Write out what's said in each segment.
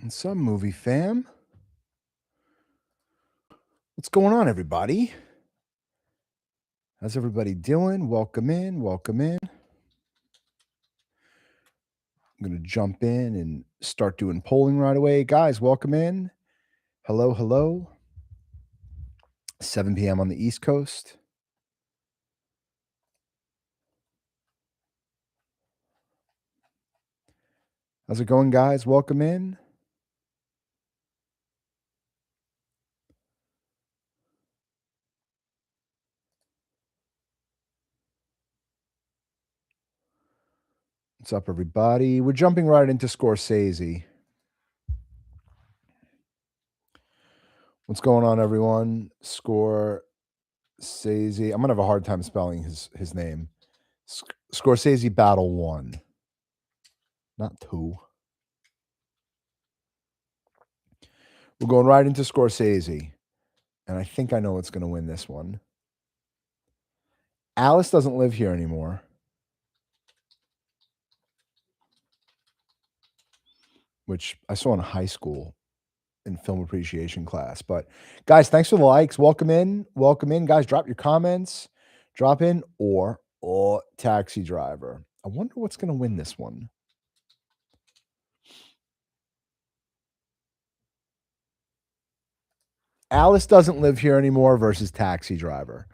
What's up, movie fam? What's going on, everybody? How's everybody doing? Welcome in. Welcome in. I'm going to jump in and start doing polling right away. Guys, welcome in. Hello, hello. 7 p.m. on the East Coast. How's it going, guys? Welcome in. What's up, everybody? We're jumping right into Scorsese. What's going on, everyone? Scorsese. I'm going to have a hard time spelling his name. Scorsese Battle 1, not 2. We're going right into Scorsese, and I think I know what's going to win this one. Alice doesn't live here anymore. Which I saw in high school in film appreciation class. But guys, thanks for the likes. Welcome in. Welcome in. Guys, drop your comments. Drop in or Taxi Driver. I wonder what's going to win this one. Alice doesn't live here anymore versus Taxi Driver.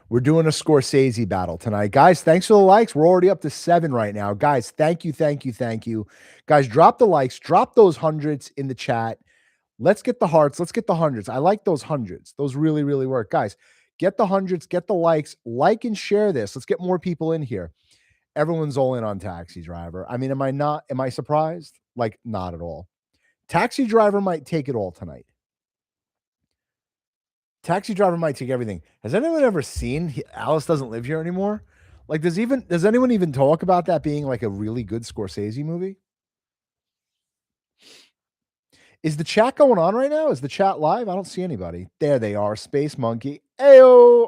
We're doing a Scorsese battle tonight. Guys, thanks for the likes. We're already up to 7 right now. Guys, thank you, thank you, thank you. Guys, drop the likes. Drop those hundreds in the chat. Let's get the hearts. Let's get the hundreds. I like those hundreds. Those really, really work. Guys, get the hundreds. Get the likes. Like and share this. Let's get more people in here. Everyone's all in on Taxi Driver. I mean, am I surprised? Like, not at all. Taxi Driver might take it all tonight. Taxi Driver might take everything. Has anyone ever seen Alice Doesn't Live Here Anymore? Like, does anyone even talk about that being like a really good Scorsese movie? Is the chat going on right now? Is the chat live? I don't see anybody. There they are. Space Monkey. Ayo.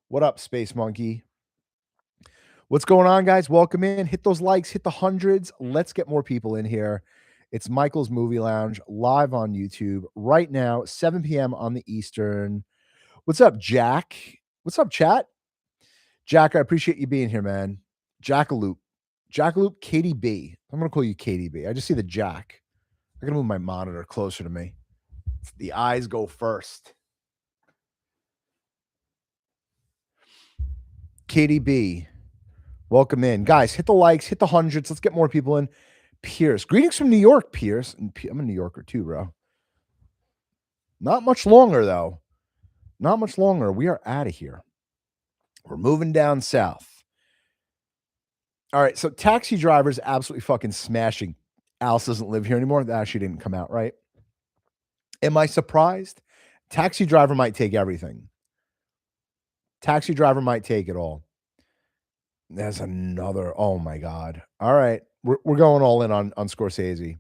What up, Space Monkey? What's going on, guys? Welcome in. Hit those likes. Hit the hundreds. Let's get more people in here. It's Michael's Movie Lounge live on YouTube right now, 7 p.m. on the Eastern. What's up, Jack? What's up, chat? Jack, I appreciate you being here, man. Jackaloop. Jackaloop, Katie B. I'm going to call you Katie B. I just see the Jack. I got to move my monitor closer to me. The eyes go first. Katie B. Welcome in. Guys, hit the likes, hit the hundreds. Let's get more people in. Pierce. Greetings from New York, Pierce. I'm a New Yorker too, bro. Not much longer, though. Not much longer. We are out of here. We're moving down south. All right, so Taxi Driver's absolutely fucking smashing. Alice Doesn't Live Here Anymore. That actually didn't come out right. Am I surprised? Taxi Driver might take everything. Taxi Driver might take it all. There's another. Oh my God. All right. We're going all in on Scorsese.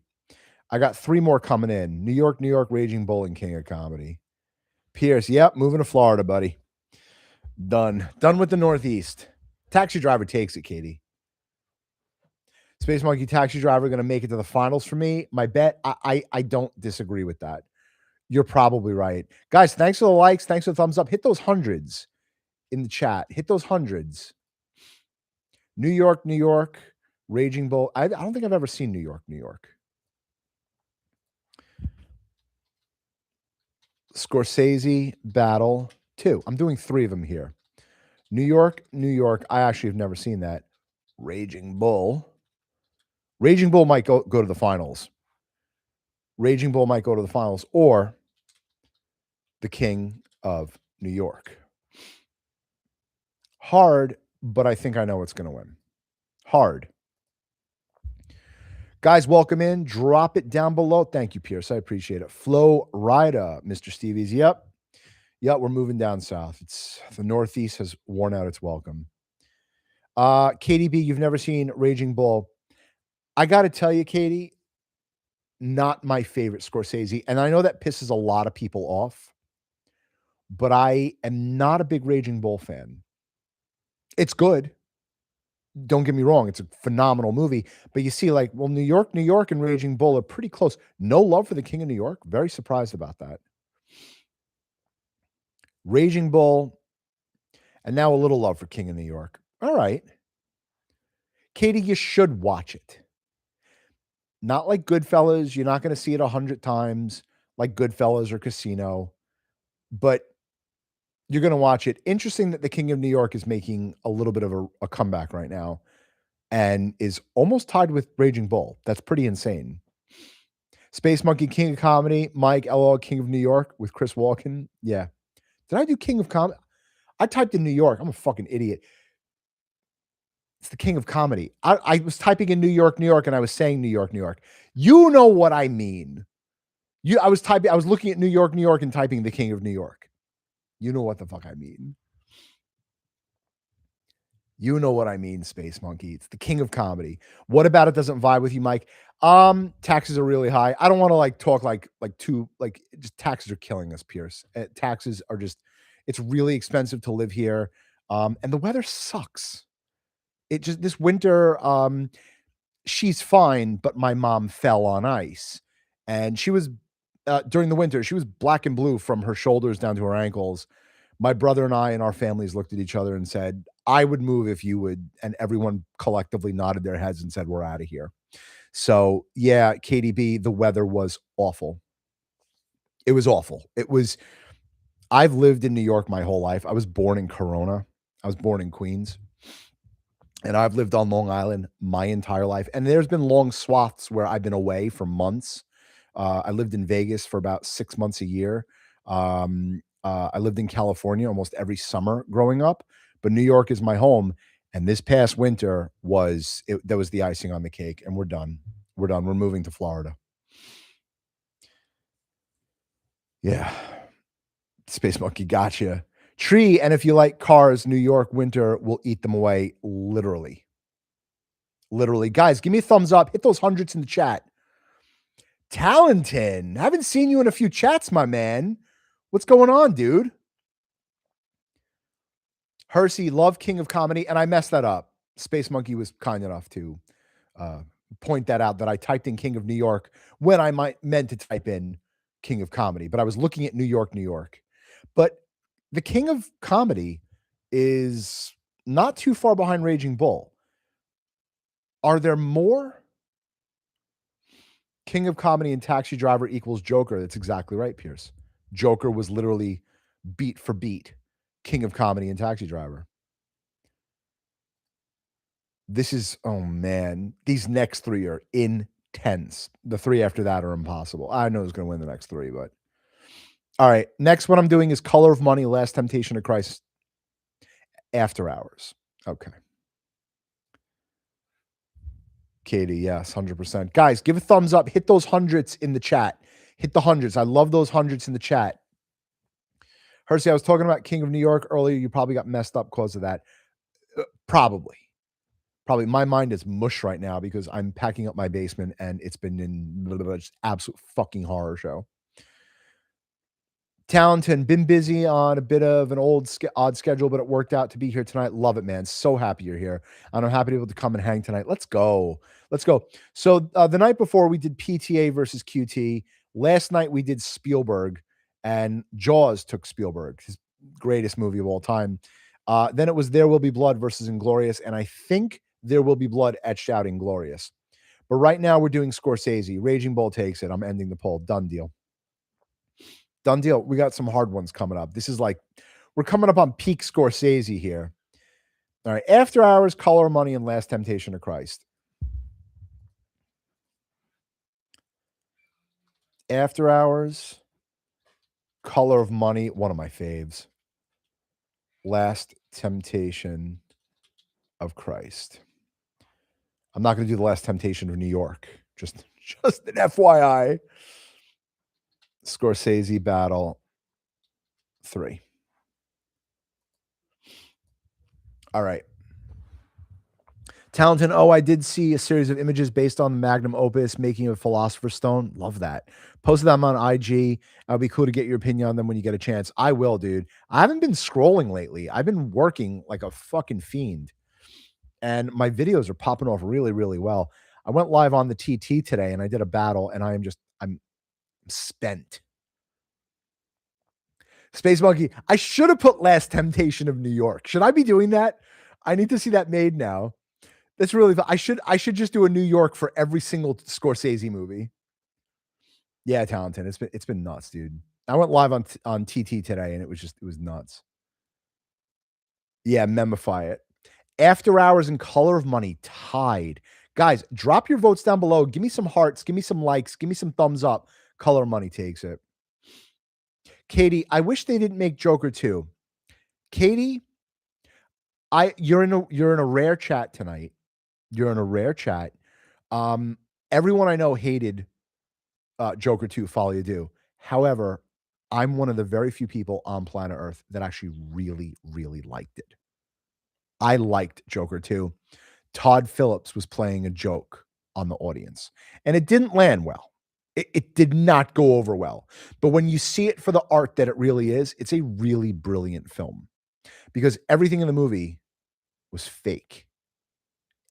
I got 3 more coming in. New York, Raging Bull, and King of Comedy. Pierce, yep, moving to Florida, buddy. Done with the Northeast. Taxi Driver takes it, Katie. Space Monkey, Taxi Driver going to make it to the finals for me. My bet, I don't disagree with that. You're probably right. Guys, thanks for the likes. Thanks for the thumbs up. Hit those hundreds in the chat. Hit those hundreds. New York, Raging Bull. I don't think I've ever seen New York. Scorsese Battle 2. I'm doing 3 of them here. New York. I actually have never seen that. Raging Bull might go to the finals. Raging Bull might go to the finals, or the King of New York. Hard, but I think I know what's going to win. Hard. Guys, welcome in. Drop it down below. Thank you, Pierce. I appreciate it. Flo Rida, Mr. Stevie's. Yep, we're moving down south. It's the Northeast has worn out its welcome. Katie B, you've never seen Raging Bull. I got to tell you, Katie, not my favorite Scorsese. And I know that pisses a lot of people off, but I am not a big Raging Bull fan. It's good. Don't get me wrong, it's a phenomenal movie, but you see, like, well, New York, and Raging Bull are pretty close. No love for the King of New York. Very surprised about that. Raging Bull, and now a little love for King of New York. All right. Katie, you should watch it. Not like Goodfellas. You're not going to see it 100 times like Goodfellas or Casino, but you're going to watch it. Interesting that the King of New York is making a little bit of a comeback right now and is almost tied with Raging Bull. That's pretty insane. Space Monkey, King of Comedy, Mike, LL, King of New York with Chris Walken. Yeah. Did I do King of Comedy? I typed in New York. I'm a fucking idiot. It's the King of Comedy. I was typing in New York, New York, and I was saying New York, New York. You know what I mean. I was looking at New York, New York, and typing the King of New York. You know what the fuck I mean. You know what I mean, Space Monkey. It's the King of Comedy. What about it doesn't vibe with you, Mike? Taxes are really high. I don't want to talk just taxes are killing us, Pierce. Taxes are just, it's really expensive to live here. And the weather sucks. It just, this winter, she's fine, but my mom fell on ice. And she was, during the winter, she was black and blue from her shoulders down to her ankles. My brother and I and our families looked at each other and said, I would move if you would. And everyone collectively nodded their heads and said, we're out of here. So, yeah, KDB, the weather was awful. It was awful. I've lived in New York my whole life. I was born in Corona. I was born in Queens. And I've lived on Long Island my entire life. And there's been long swaths where I've been away for months. I lived in Vegas for about 6 months a year. I lived in California almost every summer growing up, but New York is my home. And this past winter that was the icing on the cake. And we're done. We're done. We're moving to Florida. Yeah. Space Monkey, gotcha. Tree, and if you like cars, New York winter will eat them away, literally. Literally. Guys, give me a thumbs up. Hit those hundreds in the chat. Talenton, haven't seen you in a few chats, my man. What's going on, dude? Hersey, love King of Comedy, and I messed that up. Space Monkey was kind enough to point that out, that I typed in King of New York when I meant to type in King of Comedy, but I was looking at New York, New York. But the King of Comedy is not too far behind Raging Bull. Are there more? King of Comedy and Taxi Driver equals Joker. That's exactly right, Pierce. Joker was literally beat for beat King of Comedy and Taxi Driver. This is, oh man, these next three are intense. The three after that are impossible. I know who's going to win the next three, but all right. Next, what I'm doing is Color of Money, Last Temptation of Christ, After Hours. Okay. Katie, yes, 100%. Guys, give a thumbs up. Hit those hundreds in the chat. Hit the hundreds. I love those hundreds in the chat. Hersey, I was talking about King of New York earlier. You probably got messed up because of that. Probably. My mind is mush right now because I'm packing up my basement and it's been in just absolute fucking horror show. Talenton, been busy on a bit of an odd schedule, but it worked out to be here tonight. Love it, man. So happy you're here. And I'm happy to be able to come and hang tonight. Let's go. Let's go. So the night before we did PTA versus QT. Last night we did Spielberg, and Jaws took Spielberg, his greatest movie of all time. Then it was There Will Be Blood versus Inglourious, and I think There Will Be Blood etched out Inglourious. But right now we're doing Scorsese. Raging Bull takes it. I'm ending the poll. Done deal. Done deal. We got some hard ones coming up. This is like, we're coming up on peak Scorsese here. All right. After Hours, Color of Money, and Last Temptation of Christ. After Hours, Color of Money, one of my faves. Last Temptation of Christ. I'm not going to do The Last Temptation of New York. Just an FYI. Scorsese Battle 3. All right. Talenton, I did see a series of images based on the magnum opus, Making of Philosopher's Stone. Love that. Posted them on IG. It'll be cool to get your opinion on them when you get a chance. I will, dude. I haven't been scrolling lately. I've been working like a fucking fiend. and my videos are popping off really, really well. I went live on the TT today and I did a battle, and I'm spent. Space Monkey, I should have put Last Temptation of New York. Should I be doing that? I need to see that made now. That's really fun. I should just do a New York for every single Scorsese movie. Yeah, Talented. It's been nuts, dude. I went live on TT today and it was nuts. Yeah, memify it. After Hours and Color of Money tied. Guys, drop your votes down below. Give me some hearts, give me some likes, give me some thumbs up. Color of Money takes it. Katie, I wish they didn't make Joker 2. Katie, you're in a rare chat tonight. You're in a rare chat. Everyone I know hated Joker 2, Folly Do. However, I'm one of the very few people on planet Earth that actually really, really liked it. I liked Joker 2. Todd Phillips was playing a joke on the audience, and it didn't land well. It did not go over well. But when you see it for the art that it really is, it's a really brilliant film because everything in the movie was fake.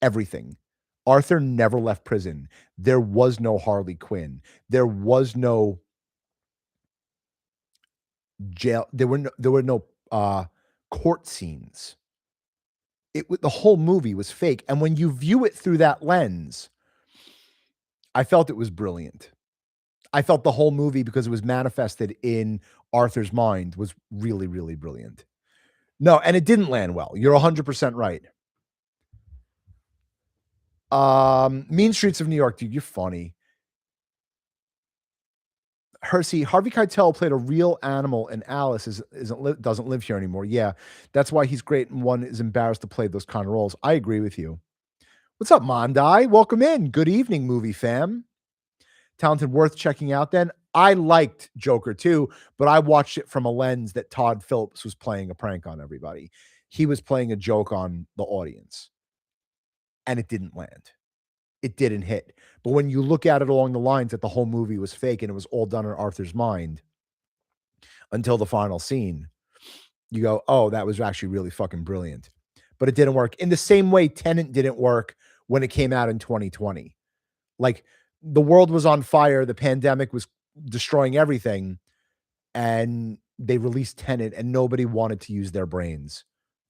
Everything. Arthur never left prison. There was no Harley Quinn. There was no jail. There were no court scenes. The whole movie was fake. And when you view it through that lens, I felt it was brilliant. I felt the whole movie, because it was manifested in Arthur's mind, was really, really brilliant. No, and it didn't land well. You're 100% right. Mean Streets of New York, dude, you're funny. Hersey, Harvey Keitel played a real animal, and Alice doesn't live here anymore. Yeah, that's why he's great, and one is embarrassed to play those kind of roles. I agree with you. What's up, Mondai? Welcome in. Good evening, movie fam. Talented, worth checking out then. I liked Joker too, but I watched it from a lens that Todd Phillips was playing a prank on everybody. He was playing a joke on the audience, and it didn't land. It didn't hit. But when you look at it along the lines that the whole movie was fake and it was all done in Arthur's mind until the final scene, you go, oh, that was actually really fucking brilliant. But it didn't work. In the same way Tenet didn't work when it came out in 2020. Like, the world was on fire, the pandemic was destroying everything, and they released Tenet and nobody wanted to use their brains.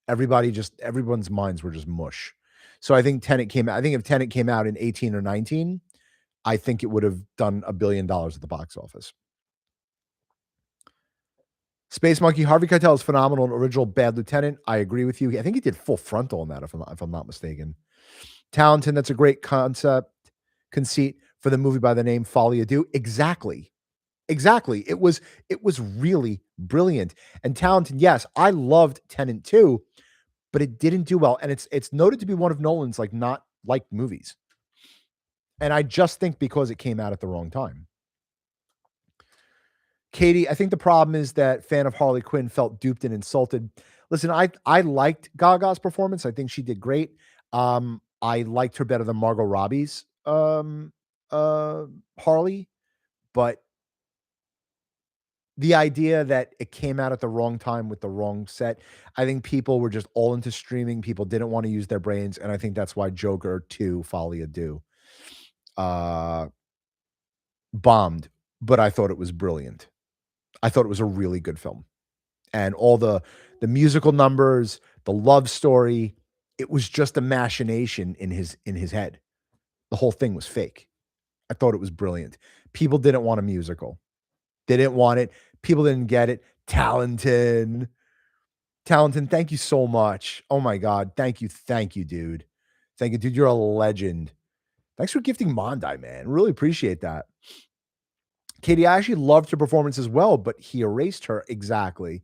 Everyone's minds were just mush. So I think if Tenet came out in 18 or 19, I think it would have done $1 billion at the box office. Space Monkey, Harvey Keitel is phenomenal in original Bad Lieutenant. I agree with you. I think he did Full Frontal in that, if I'm not mistaken. Talented, that's a great conceit for the movie by the name Folly Ado. Exactly. It was really brilliant. And Talented, yes, I loved Tenet too, but it didn't do well. And it's noted to be one of Nolan's not liked movies. And I just think because it came out at the wrong time. Katie, I think the problem is that fan of Harley Quinn felt duped and insulted. Listen, I liked Gaga's performance. I think she did great. I liked her better than Margot Robbie's Harley, but the idea that it came out at the wrong time with the wrong set, I think people were just all into streaming. People didn't want to use their brains, and I think that's why Joker 2, Folly Ado, bombed, but I thought it was brilliant. I thought it was a really good film. And all the musical numbers, the love story, it was just a machination in his head. The whole thing was fake. I thought it was brilliant. People didn't want a musical. They didn't want it. People didn't get it. Talented, thank you so much. Oh my God. Thank you, dude. Thank you, dude. You're a legend. Thanks for gifting Mondai, man. Really appreciate that. Katie, I actually loved her performance as well, but he erased her. Exactly.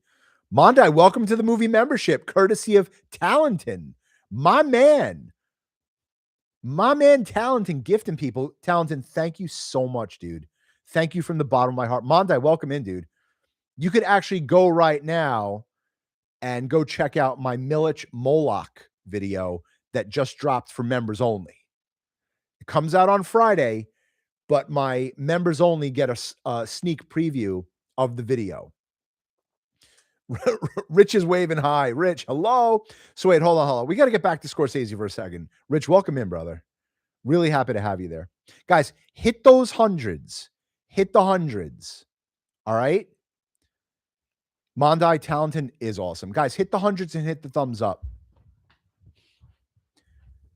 Mondai, welcome to the movie membership, courtesy of Talenton. My man, Talenton, gifting people. Talenton, thank you so much, dude. Thank you from the bottom of my heart. Mondai, welcome in, dude. You could actually go right now and go check out my Milich Moloch video that just dropped for members only. It comes out on Friday, but my members only get a sneak preview of the video. Rich is waving hi. Rich, hello. So wait, hold on. We got to get back to Scorsese for a second. Rich, welcome in, brother. Really happy to have you there. Guys, hit those hundreds. Hit the hundreds. All right. Mondai Talented is awesome. Guys, hit the hundreds and hit the thumbs up.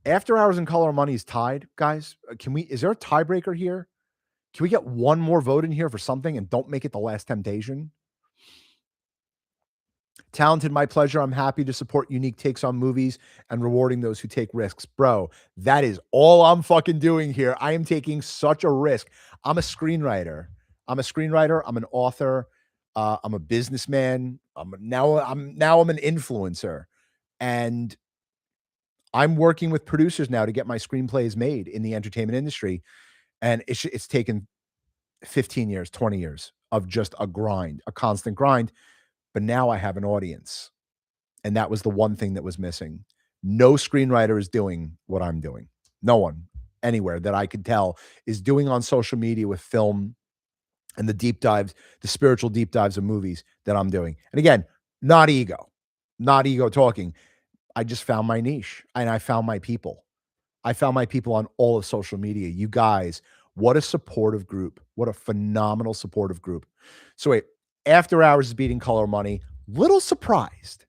After Hours and Color Money is tied, guys. Is there a tiebreaker here? Can we get one more vote in here for something and don't make it the last temptation? Talented, my pleasure. I'm happy to support unique takes on movies and rewarding those who take risks. Bro, that is all I'm fucking doing here. I am taking such a risk. I'm a screenwriter. I'm an author. I'm a businessman. I'm an influencer. And I'm working with producers now to get my screenplays made in the entertainment industry. And it's taken 15 years, 20 years of just a grind, a constant grind. But now I have an audience. And that was the one thing that was missing. No screenwriter is doing what I'm doing. No one anywhere that I could tell is doing on social media with film and the deep dives, the spiritual deep dives of movies that I'm doing. And again, not ego talking. I just found my niche and I found my people. I found my people on all of social media. You guys, what a supportive group. What a phenomenal supportive group. So wait, After Hours is beating Color Money. Little surprised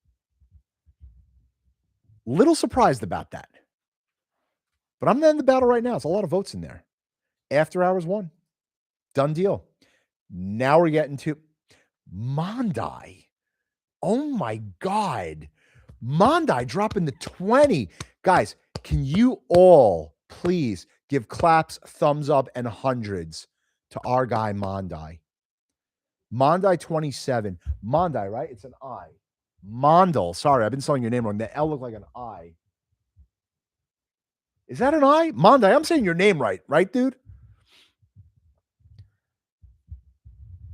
about that. But I'm in the battle right now. It's a lot of votes in there. After Hours won. Done deal. Now we're getting to Mondai. Oh my God. Mondai dropping the 20. Guys, can you all please give claps, thumbs up, and hundreds to our guy Mondai? Mondai 27. Mondai, right? It's an I. Mondal. Sorry, I've been spelling your name wrong. The L looked like an I. Is that an I? Mondai, I'm saying your name right, dude?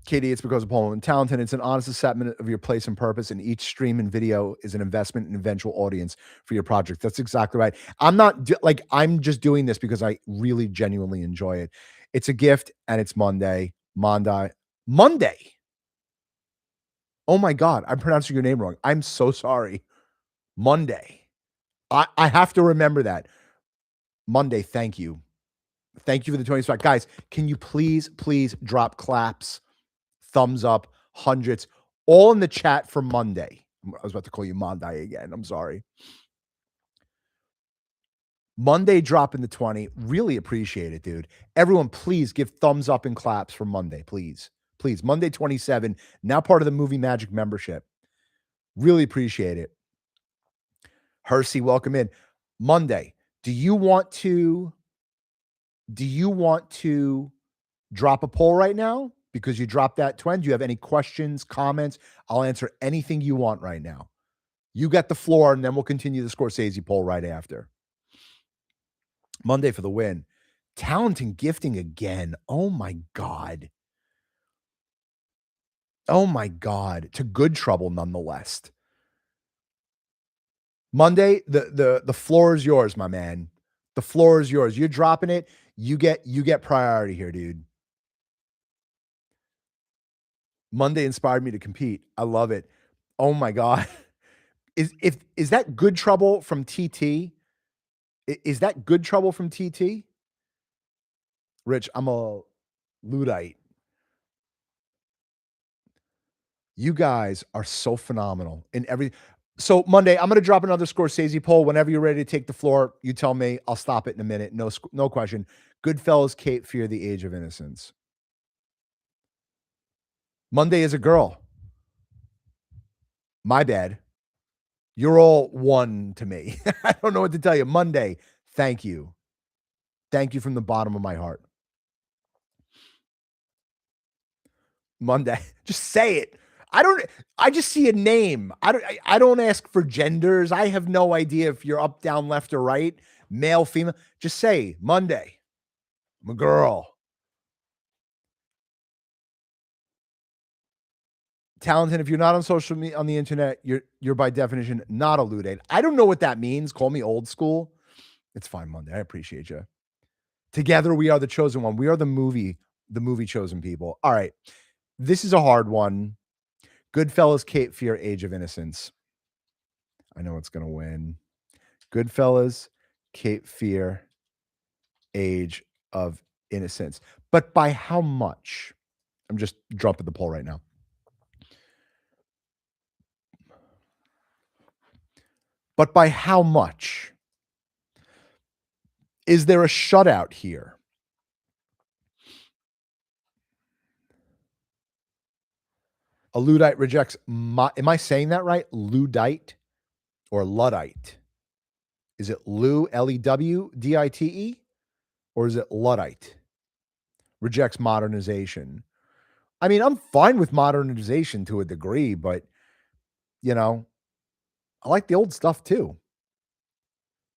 Katie, it's because of Poland. Talented, it's an honest assessment of your place and purpose, and each stream and video is an investment in eventual audience for your project. That's exactly right. I'm just doing this because I really genuinely enjoy it. It's a gift, and it's Monday. Monday. Oh my God, I'm pronouncing your name wrong. I'm so sorry. Monday. I have to remember that. Monday, thank you. Thank you for the 20 spot. Guys, can you please drop claps, thumbs up, hundreds, all in the chat for Monday. I was about to call you Monday again. I'm sorry. Monday dropping the 20. Really appreciate it, dude. Everyone, please give thumbs up and claps for Monday, please. Please. Monday 27, now part of the Movie Magic membership. Really appreciate it. Hersey, welcome in. Monday, do you want to drop a poll right now? Because you dropped that 20. Do you have any questions, comments? I'll answer anything you want right now. You got the floor, and then we'll continue the Scorsese poll right after. Monday for the win. Talent and gifting again. Oh my God. Oh my God. To good trouble nonetheless. Monday, the floor is yours, my man. The floor is yours. You're dropping it. You get priority here, dude. Monday inspired me to compete. I love it. Oh my God. Is that good trouble from TT? Is that good trouble from TT? Rich, I'm a Luddite. You guys are so phenomenal in every. So Monday, I'm going to drop another Scorsese poll. Whenever you're ready to take the floor, you tell me. I'll stop it in a minute. No question. Goodfellas, Cape Fear, The Age of Innocence. Monday is a girl. My bad. You're all one to me. I don't know what to tell you. Monday, thank you. Thank you from the bottom of my heart. Monday, just say it. I just see a name. I don't ask for genders. I have no idea if you're up, down, left, or right, male, female. Just say Monday. I'm a girl. Talented. If you're not on social media on the internet, you're by definition not a Luddite. I don't know what that means. Call me old school. It's fine, Monday. I appreciate you. Together we are the chosen one. We are the movie chosen people. All right. This is a hard one. Goodfellas, Cape Fear, Age of Innocence. I know it's gonna win. Goodfellas, Cape Fear, Age of Innocence. But by how much? I'm just dropping the poll right now. But by how much? Is there a shutout here? A Luddite rejects am I saying that right? Luddite or Luddite? Is it Lewdite? Or is it Luddite? Rejects modernization. I mean, I'm fine with modernization to a degree, but you know, I like the old stuff too.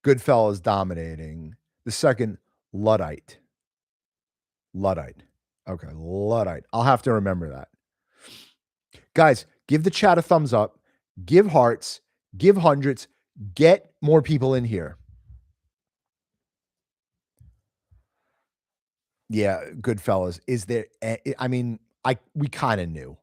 Goodfellas dominating. The second, Luddite. Luddite. Okay, Luddite. I'll have to remember that. Guys, give the chat a thumbs up, give hearts, give hundreds, get more people in here. Yeah, Goodfellas. Is there I mean, we kind of knew.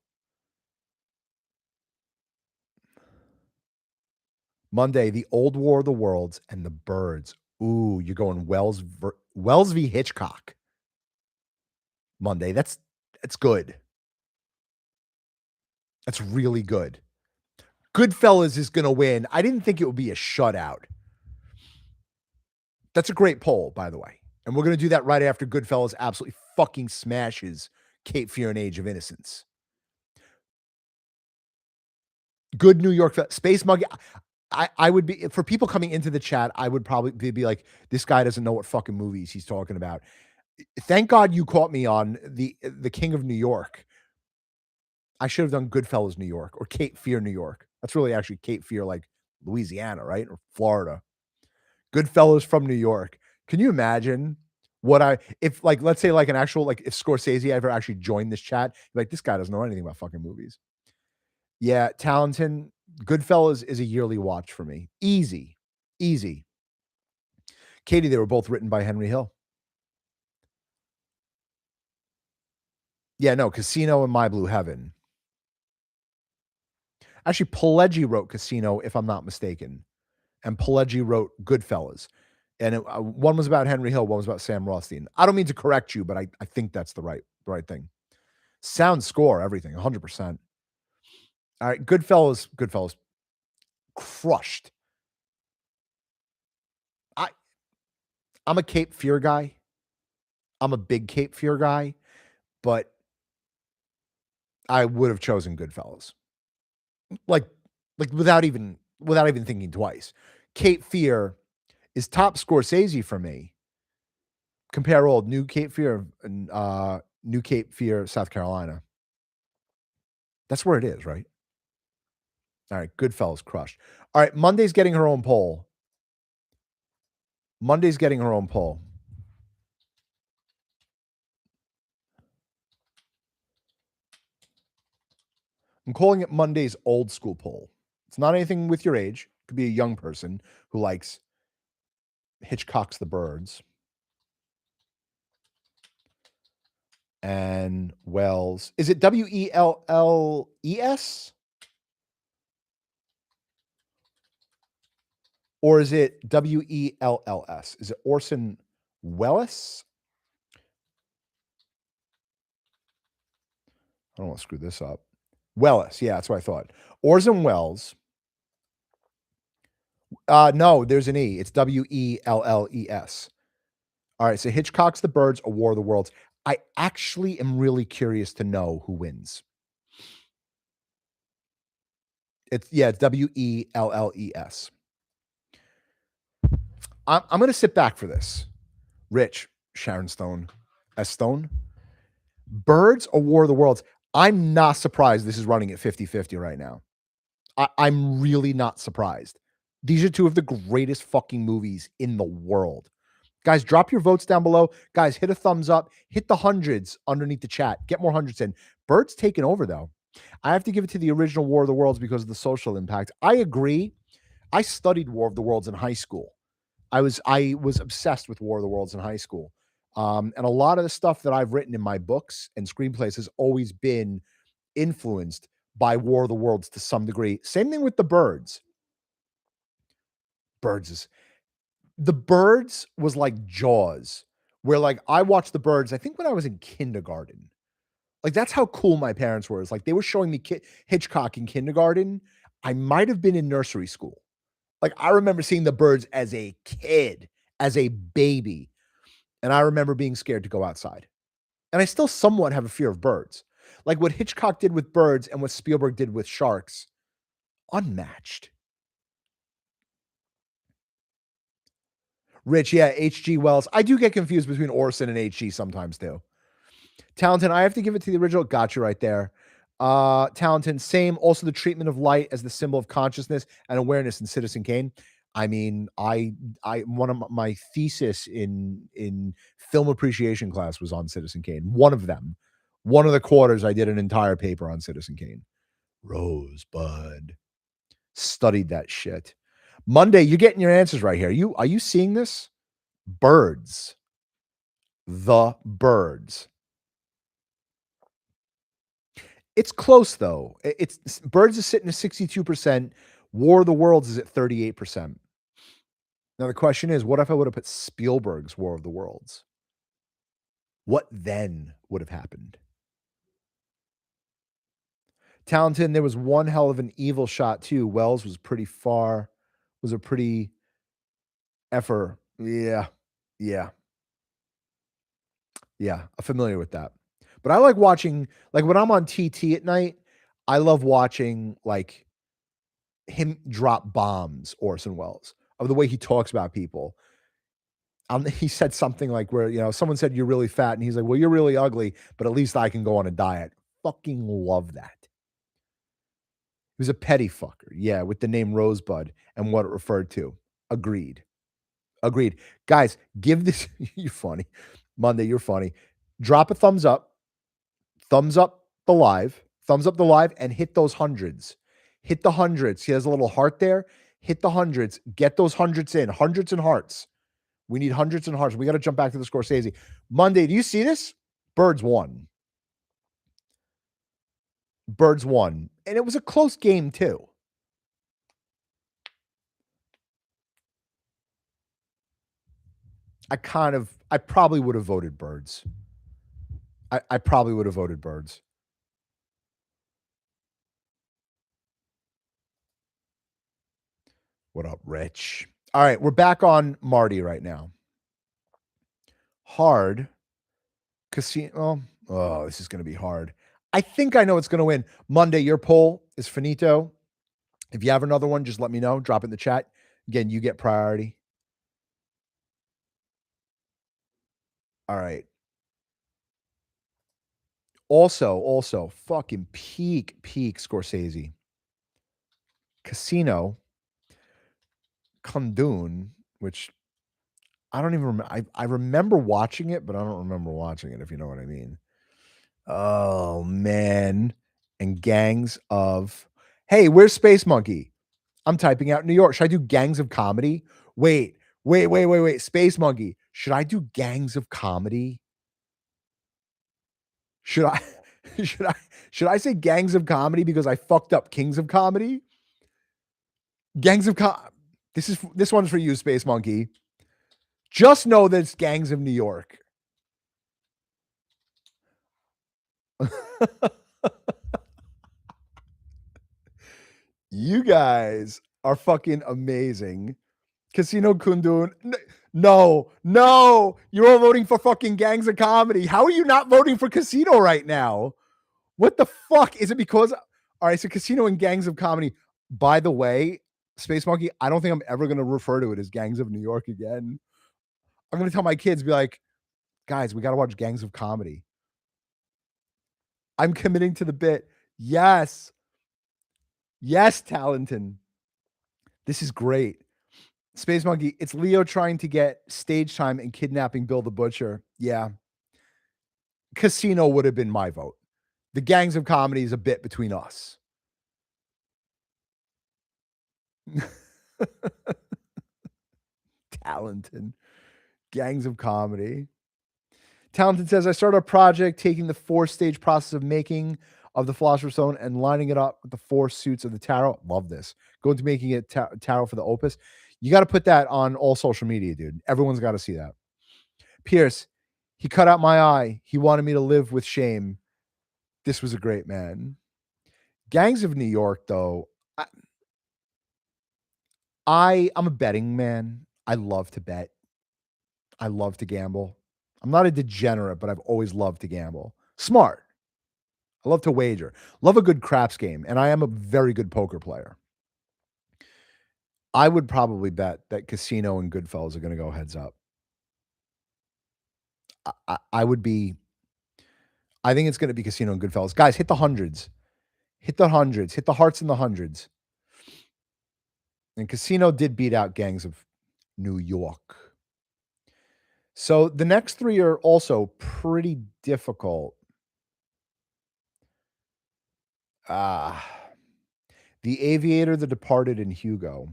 Monday, The Old War of the Worlds and The Birds. Ooh, you're going Wells v. Hitchcock. Monday. That's good. That's really good. Goodfellas is going to win. I didn't think it would be a shutout. That's a great poll, by the way. And we're going to do that right after Goodfellas absolutely fucking smashes Cape Fear and Age of Innocence. Good New York Space Monkey. I would be, for people coming into the chat, I would probably be like, this guy doesn't know what fucking movies he's talking about. Thank God you caught me on the King of New York. I should have done Goodfellas, New York, or Cape Fear, New York. That's really actually Cape Fear, like Louisiana, right? Or Florida. Goodfellas from New York. Can you imagine if like, let's say like an actual, like if Scorsese ever actually joined this chat, like this guy doesn't know anything about fucking movies. Yeah, Talenton, Goodfellas is a yearly watch for me. Easy. Katie, they were both written by Henry Hill. Yeah, no, Casino and My Blue Heaven. Actually, Pileggi wrote Casino, if I'm not mistaken. And Pileggi wrote Goodfellas. And one was about Henry Hill, one was about Sam Rothstein. I don't mean to correct you, but I think that's the right thing. Sound score, everything, 100%. All right, Goodfellas crushed. I'm a Cape Fear guy. I'm a big Cape Fear guy, but I would have chosen Goodfellas. Like without even thinking twice. Cape Fear is top Scorsese for me. Compare old New Cape Fear and New Cape Fear, South Carolina. That's where it is, right? All right, Goodfellas crushed. All right, Monday's getting her own poll. I'm calling it Monday's old school poll. It's not anything with your age. It could be a young person who likes Hitchcock's The Birds and Wells. Is it Wells? Or is it Wells? Is it Orson Welles? I don't want to screw this up. Welles, yeah, that's what I thought. Orson Welles. No, there's an E. It's Wells. All right, so Hitchcock's The Birds, A War of the Worlds. I actually am really curious to know who wins. It's Wells. I'm going to sit back for this. Rich, Sharon Stone, S. Stone. Birds, A War of the Worlds. I'm not surprised this is running at 50-50 right now. I'm really not surprised. These are two of the greatest fucking movies in the world. Guys, drop your votes down below. Guys, hit a thumbs up. Hit the hundreds underneath the chat. Get more hundreds in. Bird's taken over, though. I have to give it to the original War of the Worlds because of the social impact. I agree. I studied War of the Worlds in high school. I was obsessed with War of the Worlds in high school. And a lot of the stuff that I've written in my books and screenplays has always been influenced by War of the Worlds to some degree. Same thing with The Birds. Birds is The Birds was like Jaws, where like I watched The Birds, I think when I was in kindergarten. Like that's how cool my parents were. It's like they were showing me Hitchcock in kindergarten. I might have been in nursery school. Like I remember seeing The Birds as a kid, as a baby, and I remember being scared to go outside. And I still somewhat have a fear of birds. Like what Hitchcock did with birds and what Spielberg did with sharks, unmatched. Rich, yeah, H.G. Wells. I do get confused between Orson and H.G. sometimes too. Talented, I have to give it to the original. Got you right there. Talented, same. Also, the treatment of light as the symbol of consciousness and awareness in Citizen Kane. I mean, I one of my thesis in film appreciation class was on Citizen Kane. One of them, one of the quarters, I did an entire paper on Citizen Kane. Rosebud, studied that shit. Monday, you're getting your answers right here. Are you seeing this? Birds, the birds. It's close though. It's Birds is sitting at 62%. War of the Worlds is at 38%. Now the question is, what if I would have put Spielberg's War of the Worlds? What then would have happened? Talented, there was one hell of an evil shot too. Wells was pretty far, was a pretty effer. Yeah. Yeah. Yeah. I'm familiar with that. But I like watching, like when I'm on TT at night, I love watching like him drop bombs, Orson Welles, of the way he talks about people. He said something like where, someone said, "You're really fat." And he's like, "Well, you're really ugly, but at least I can go on a diet." Fucking love that. He was a petty fucker. Yeah, with the name Rosebud and what it referred to. Agreed. Agreed. Guys, give this, you're funny. Monday, you're funny. Drop a thumbs up thumbs up the live, and hit those hundreds. Hit the hundreds. He has a little heart there. Hit the hundreds. Get those hundreds in. Hundreds and hearts. We need hundreds and hearts. We got to jump back to the Scorsese. Monday, do you see this? Birds won. Birds won. And it was a close game, too. I probably would have voted Birds. I probably would have voted Birds. What up, Rich? All right, we're back on Marty right now. Hard. Casino. Oh, this is going to be hard. I think I know what's going to win. Monday, your poll is finito. If you have another one, just let me know. Drop it in the chat. Again, you get priority. All right. Also, fucking peak Scorsese. Casino, Kundun, which I don't even remember. I remember watching it, but I don't remember watching it, if you know what I mean. Oh, man. And Gangs of... Hey, where's Space Monkey? I'm typing out New York. Should I do Gangs of Comedy? Wait. Space Monkey. Should I do Gangs of Comedy? Should I should I say Gangs of Comedy because I fucked up Kings of Comedy? Gangs of this one's for you, Space Monkey. Just know that it's Gangs of New York. You guys are fucking amazing. Casino Kundun. No. You're all voting for fucking Gangs of Comedy. How are you not voting for Casino right now? What the fuck? Is it because... All right, so Casino and Gangs of Comedy. By the way, Space Monkey, I don't think I'm ever going to refer to it as Gangs of New York again. I'm going to tell my kids, be like, guys, we got to watch Gangs of Comedy. I'm committing to the bit. Yes, Talenton. This is great. Space Monkey, it's Leo trying to get stage time and kidnapping Bill the Butcher. Yeah. Casino would have been my vote. The Gangs of Comedy is a bit between us. Talented. Gangs of Comedy. Talented says, I started a project taking the 4-stage process of making of the Philosopher's Stone and lining it up with the 4 suits of the tarot. Love this. Going to making it tarot for the opus. You got to put that on all social media, dude. Everyone's got to see that. Pierce, he cut out my eye. He wanted me to live with shame. This was a great man. Gangs of New York, though. I'm a betting man. I love to bet. I love to gamble. I'm not a degenerate, but I've always loved to gamble. Smart. I love to wager. Love a good craps game, and I am a very good poker player. I would probably bet that Casino and Goodfellas are going to go heads up. I would be. I think it's going to be Casino and Goodfellas. Guys, hit the hundreds. Hit the hundreds. Hit the hearts in the hundreds. And Casino did beat out Gangs of New York. So the next 3 are also pretty difficult. The Aviator, The Departed, and Hugo.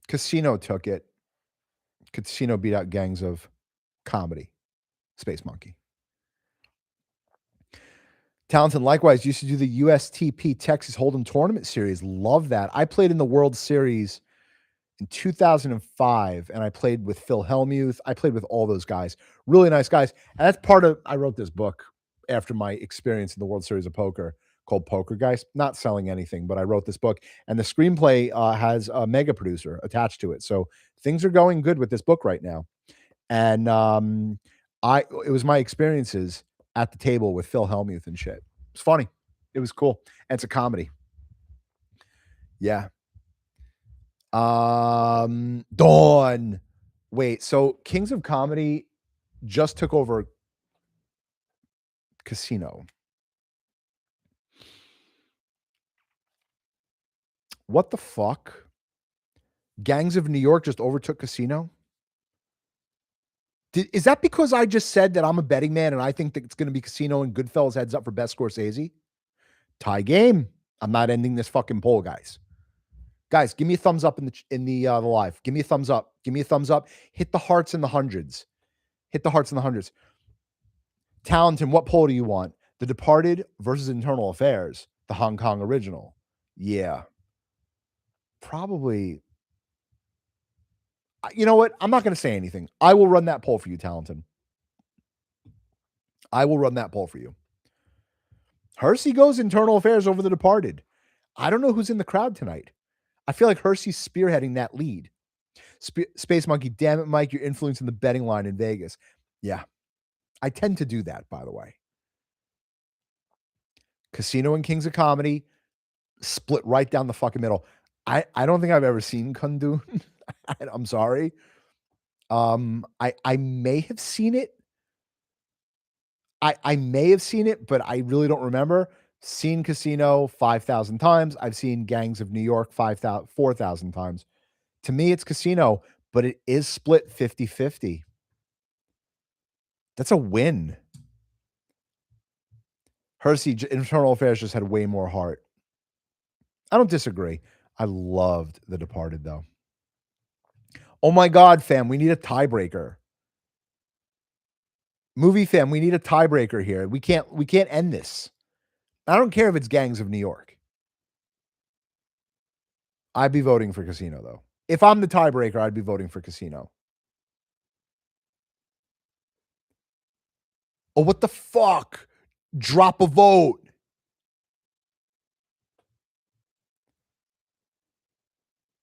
Casino took it. Casino beat out Gangs of Comedy. Space Monkey. Townsend, likewise, used to do the USTP Texas Hold'em Tournament Series. Love that. I played in the World Series in 2005, and I played with Phil Hellmuth. I played with all those guys. Really nice guys. And that's part of, I wrote this book after my experience in the World Series of Poker called Poker Guys. Not selling anything, but I wrote this book. And the screenplay has a mega producer attached to it. So things are going good with this book right now. And it was my experiences at the table with Phil Hellmuth and shit. It's funny. It was cool. And it's a comedy. Yeah. Dawn. Wait, so Kings of Comedy just took over Casino. What the fuck? Gangs of New York just overtook Casino? Is that because I just said that I'm a betting man and I think that it's going to be Casino and Goodfellas heads up for best Scorsese? Tie game. I'm not ending this fucking poll, guys. Guys, give me a thumbs up in the live. Give me a thumbs up. Give me a thumbs up. Hit the hearts in the hundreds. Hit the hearts in the hundreds. Talented, what poll do you want? The Departed versus Internal Affairs, the Hong Kong original. Yeah. Probably. You know what? I'm not going to say anything. I will run that poll for you, Talented. I will run that poll for you. Hersey goes Internal Affairs over The Departed. I don't know who's in the crowd tonight. I feel like Hersey's spearheading that lead. Space Monkey, damn it, Mike, you're influencing the betting line in Vegas. Yeah. I tend to do that, by the way. Casino and Kings of Comedy split right down the fucking middle. I don't think I've ever seen Kundun. I'm sorry. I may have seen it. I may have seen it, but I really don't remember. Seen Casino 5,000 times. I've seen Gangs of New York 4,000 times. To me, it's Casino, but it is split 50-50. That's a win. Hersey, Internal Affairs just had way more heart. I don't disagree. I loved The Departed, though. Oh my God, fam, we need a tiebreaker. Movie fam, we need a tiebreaker here. We can't end this. I don't care if it's Gangs of New York. I'd be voting for Casino, though. If I'm the tiebreaker, I'd be voting for Casino. Oh, what the fuck? Drop a vote.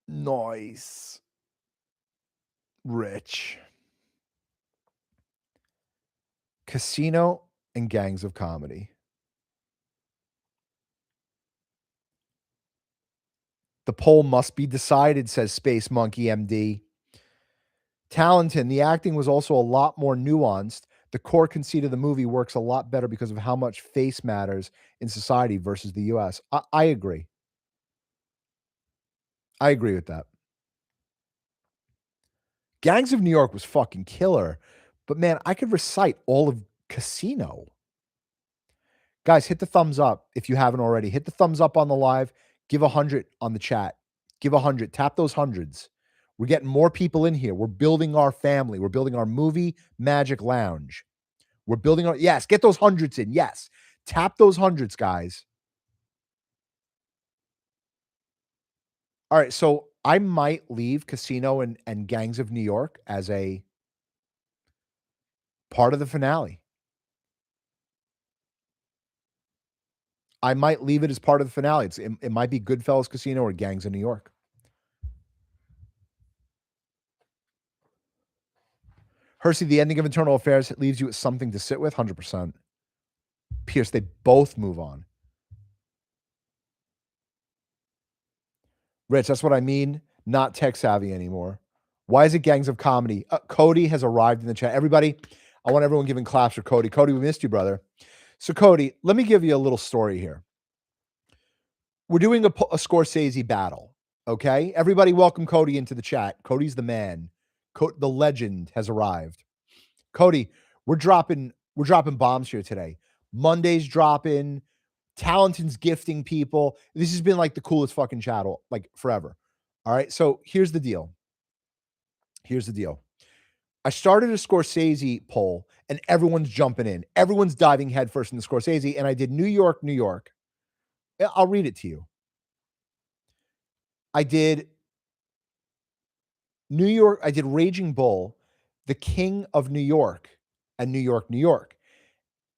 Nice. Rich. Casino and Gangs of Comedy. The poll must be decided, says Space Monkey MD. Talented, the acting was also a lot more nuanced. The core conceit of the movie works a lot better because of how much face matters in society versus the US. I agree. I agree with that. Gangs of New York was fucking killer. But man, I could recite all of Casino. Guys, hit the thumbs up if you haven't already. Hit the thumbs up on the live. Give 100 on the chat. Give 100. Tap those hundreds. We're getting more people in here. We're building our family. We're building our movie magic lounge. We're building on. Yes, get those hundreds in. Yes, tap those hundreds, guys. All right, so I might leave Casino and Gangs of New York as a part of the finale. I might leave it as part of the finale. It might be Goodfellas Casino or Gangs of New York. Hersey, the ending of Internal Affairs leaves you with something to sit with, 100%. Pierce, they both move on. Rich, that's what I mean. Not tech savvy anymore. Why is it Gangs of Comedy? Cody has arrived in the chat. Everybody, I want everyone giving claps for Cody. Cody, we missed you, brother. So, Cody, let me give you a little story here. We're doing a Scorsese battle, okay? Everybody welcome Cody into the chat. Cody's the man. The legend has arrived. Cody, we're dropping bombs here today. Monday's dropping. Talenton's gifting people. This has been like the coolest fucking channel, like forever. All right. So here's the deal. I started a Scorsese poll and everyone's jumping in. Everyone's diving headfirst in the Scorsese. And I did New York, New York. I'll read it to you. I did New York. I did Raging Bull, The King of New York, and New York, New York.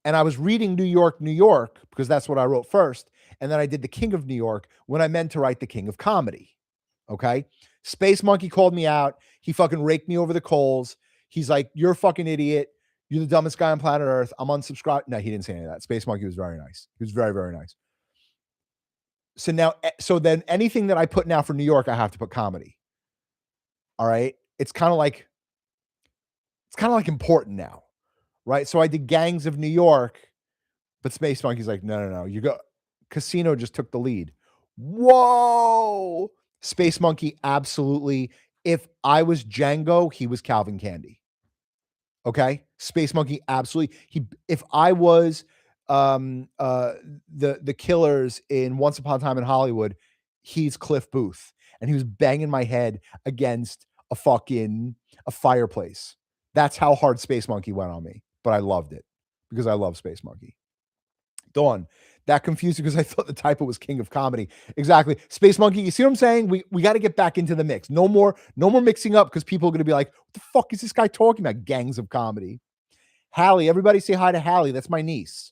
And I was reading New York, New York, because that's what I wrote first. And then I did The King of New York when I meant to write The King of Comedy. Okay. Space Monkey called me out. He fucking raked me over the coals. He's like, you're a fucking idiot. You're the dumbest guy on planet Earth. I'm unsubscribed. No, he didn't say any of that. Space Monkey was very nice. He was very, very nice. So then anything that I put now for New York, I have to put comedy. All right. It's kind of like important now. Right. So I did Gangs of New York, but Space Monkey's like, no. You go. Casino just took the lead. Whoa. Space Monkey, absolutely. If I was Django, he was Calvin Candy. Okay. Space Monkey, absolutely. If I was the killers in Once Upon a Time in Hollywood, he's Cliff Booth. And he was banging my head against a fireplace. That's how hard Space Monkey went on me. But I loved it because I love Space Monkey. Dawn, that confused because I thought the typo was King of Comedy. Exactly. Space Monkey, you see what I'm saying? We got to get back into the mix. No more mixing up because people are going to be like, what the fuck is this guy talking about? Gangs of Comedy. Hallie, everybody say hi to Hallie. That's my niece.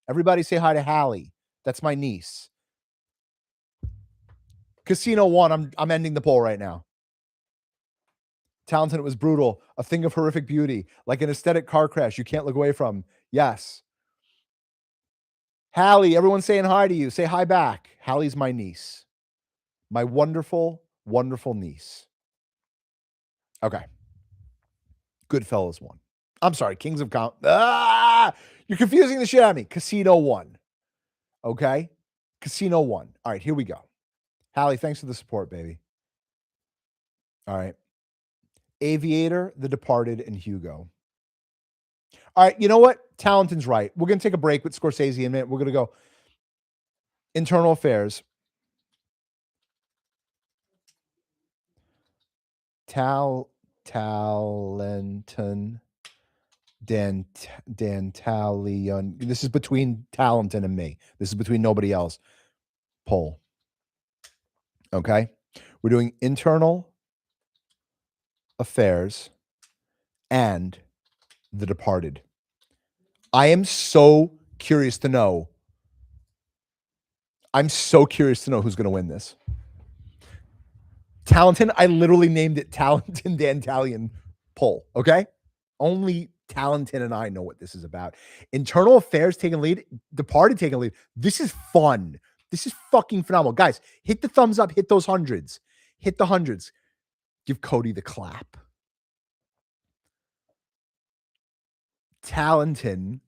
Everybody say hi to Hallie. That's my niece. Casino 1, I'm ending the poll right now. Talented, it was brutal. A thing of horrific beauty. Like an aesthetic car crash you can't look away from. Yes. Hallie, everyone's saying hi to you. Say hi back. Hallie's my niece. My wonderful, wonderful niece. Okay. Goodfellas 1. I'm sorry, Kings of you're confusing the shit out of me. Casino 1. Okay? Casino 1. All right, here we go. Hallie, thanks for the support, baby. All right. Aviator, The Departed, and Hugo. All right, you know what? Talenton's right. We're going to take a break with Scorsese in a minute. We're going to go Internal Affairs. Talenton, Dantalion. This is between Talenton and me. This is between nobody else. Poll. Okay? We're doing Internal Affairs and The Departed. I am so curious to know. I'm so curious to know who's going to win this. Talenton, I literally named it Talenton Dantalion poll. Okay? Only Talenton and I know what this is about. Internal Affairs taking lead, Departed taking lead. This is fun. This is fucking phenomenal. Guys, hit the thumbs up, hit those hundreds. Hit the hundreds. Give Cody the clap. Talenton.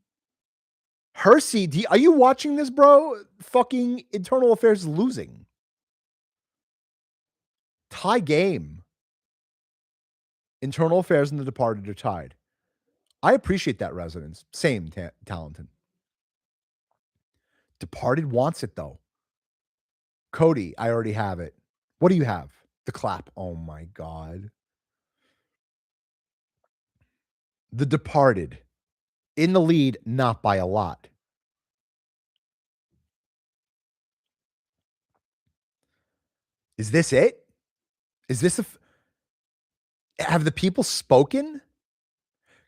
Hersey, are you watching this, bro? Fucking Internal Affairs is losing. Tie game. Internal Affairs and The Departed are tied. I appreciate that resonance. Same, Talenton. Departed wants it, though. Cody, I already have it. What do you have? The clap. Oh, my God. The Departed In the lead, not by a lot. Is this it? Is this have the people spoken?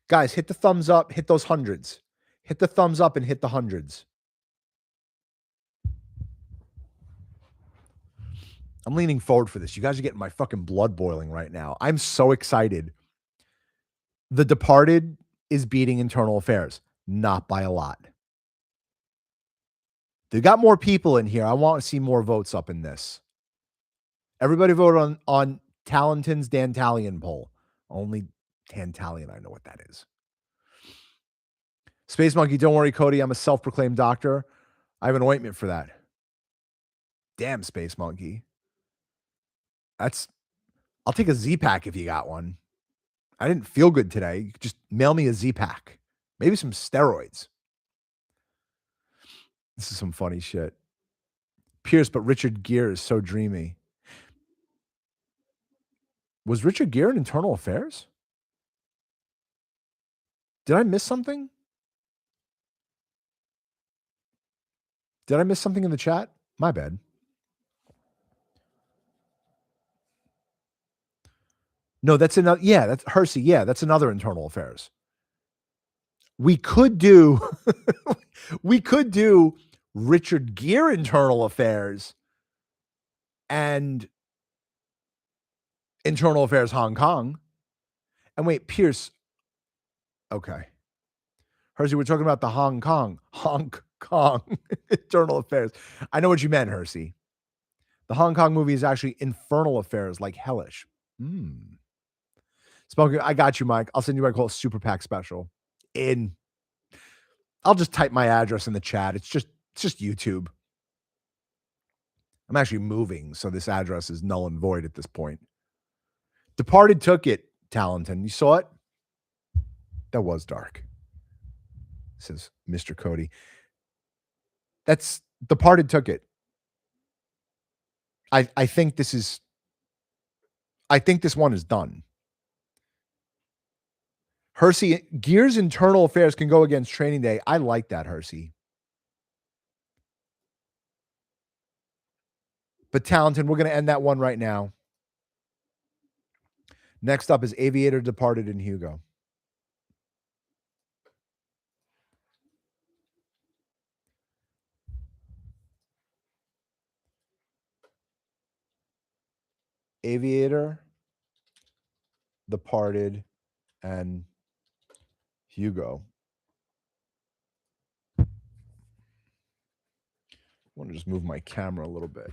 Guys, hit the thumbs up, hit those hundreds. Hit the thumbs up and hit the hundreds. I'm leaning forward for this. You guys are getting my fucking blood boiling right now. I'm so excited. The Departed is beating Internal Affairs, not by a lot. They got more people in here. I want to see more votes up in this. Everybody vote on Talenton's Dantalian poll. Only Tantalian, I know what that is. Space Monkey, don't worry, Cody. I'm a self-proclaimed doctor. I have an ointment for that. Damn, Space Monkey. I'll take a Z-Pack if you got one. I didn't feel good today. You could just mail me a Z-Pack. Maybe some steroids. This is some funny shit. Pierce, but Richard Gere is so dreamy. Was Richard Gere in Internal Affairs? Did I miss something? Did I miss something in the chat? My bad. No, that's another. Yeah, that's Hersey. Yeah, that's another Internal Affairs. We could do, we could do Richard Gere Internal Affairs and Internal Affairs Hong Kong. And wait, Pierce. Okay. Hersey, we're talking about the Hong Kong Internal Affairs. I know what you meant, Hersey. The Hong Kong movie is actually Infernal Affairs, like hellish. Smoking, I got you, Mike. I'll send you my call Super PAC special. I'll just type my address in the chat. It's just YouTube. I'm actually moving, so this address is null and void at this point. Departed took it, Talenton. You saw it? That was dark, says Mr. Cody. That's Departed took it. I think this one is done. Hersey, Gears Internal Affairs can go against Training Day. I like that, Hersey. But Talenton, we're going to end that one right now. Next up is Aviator, Departed, and Hugo. Aviator, Departed, and Hugo. I want to just move my camera a little bit.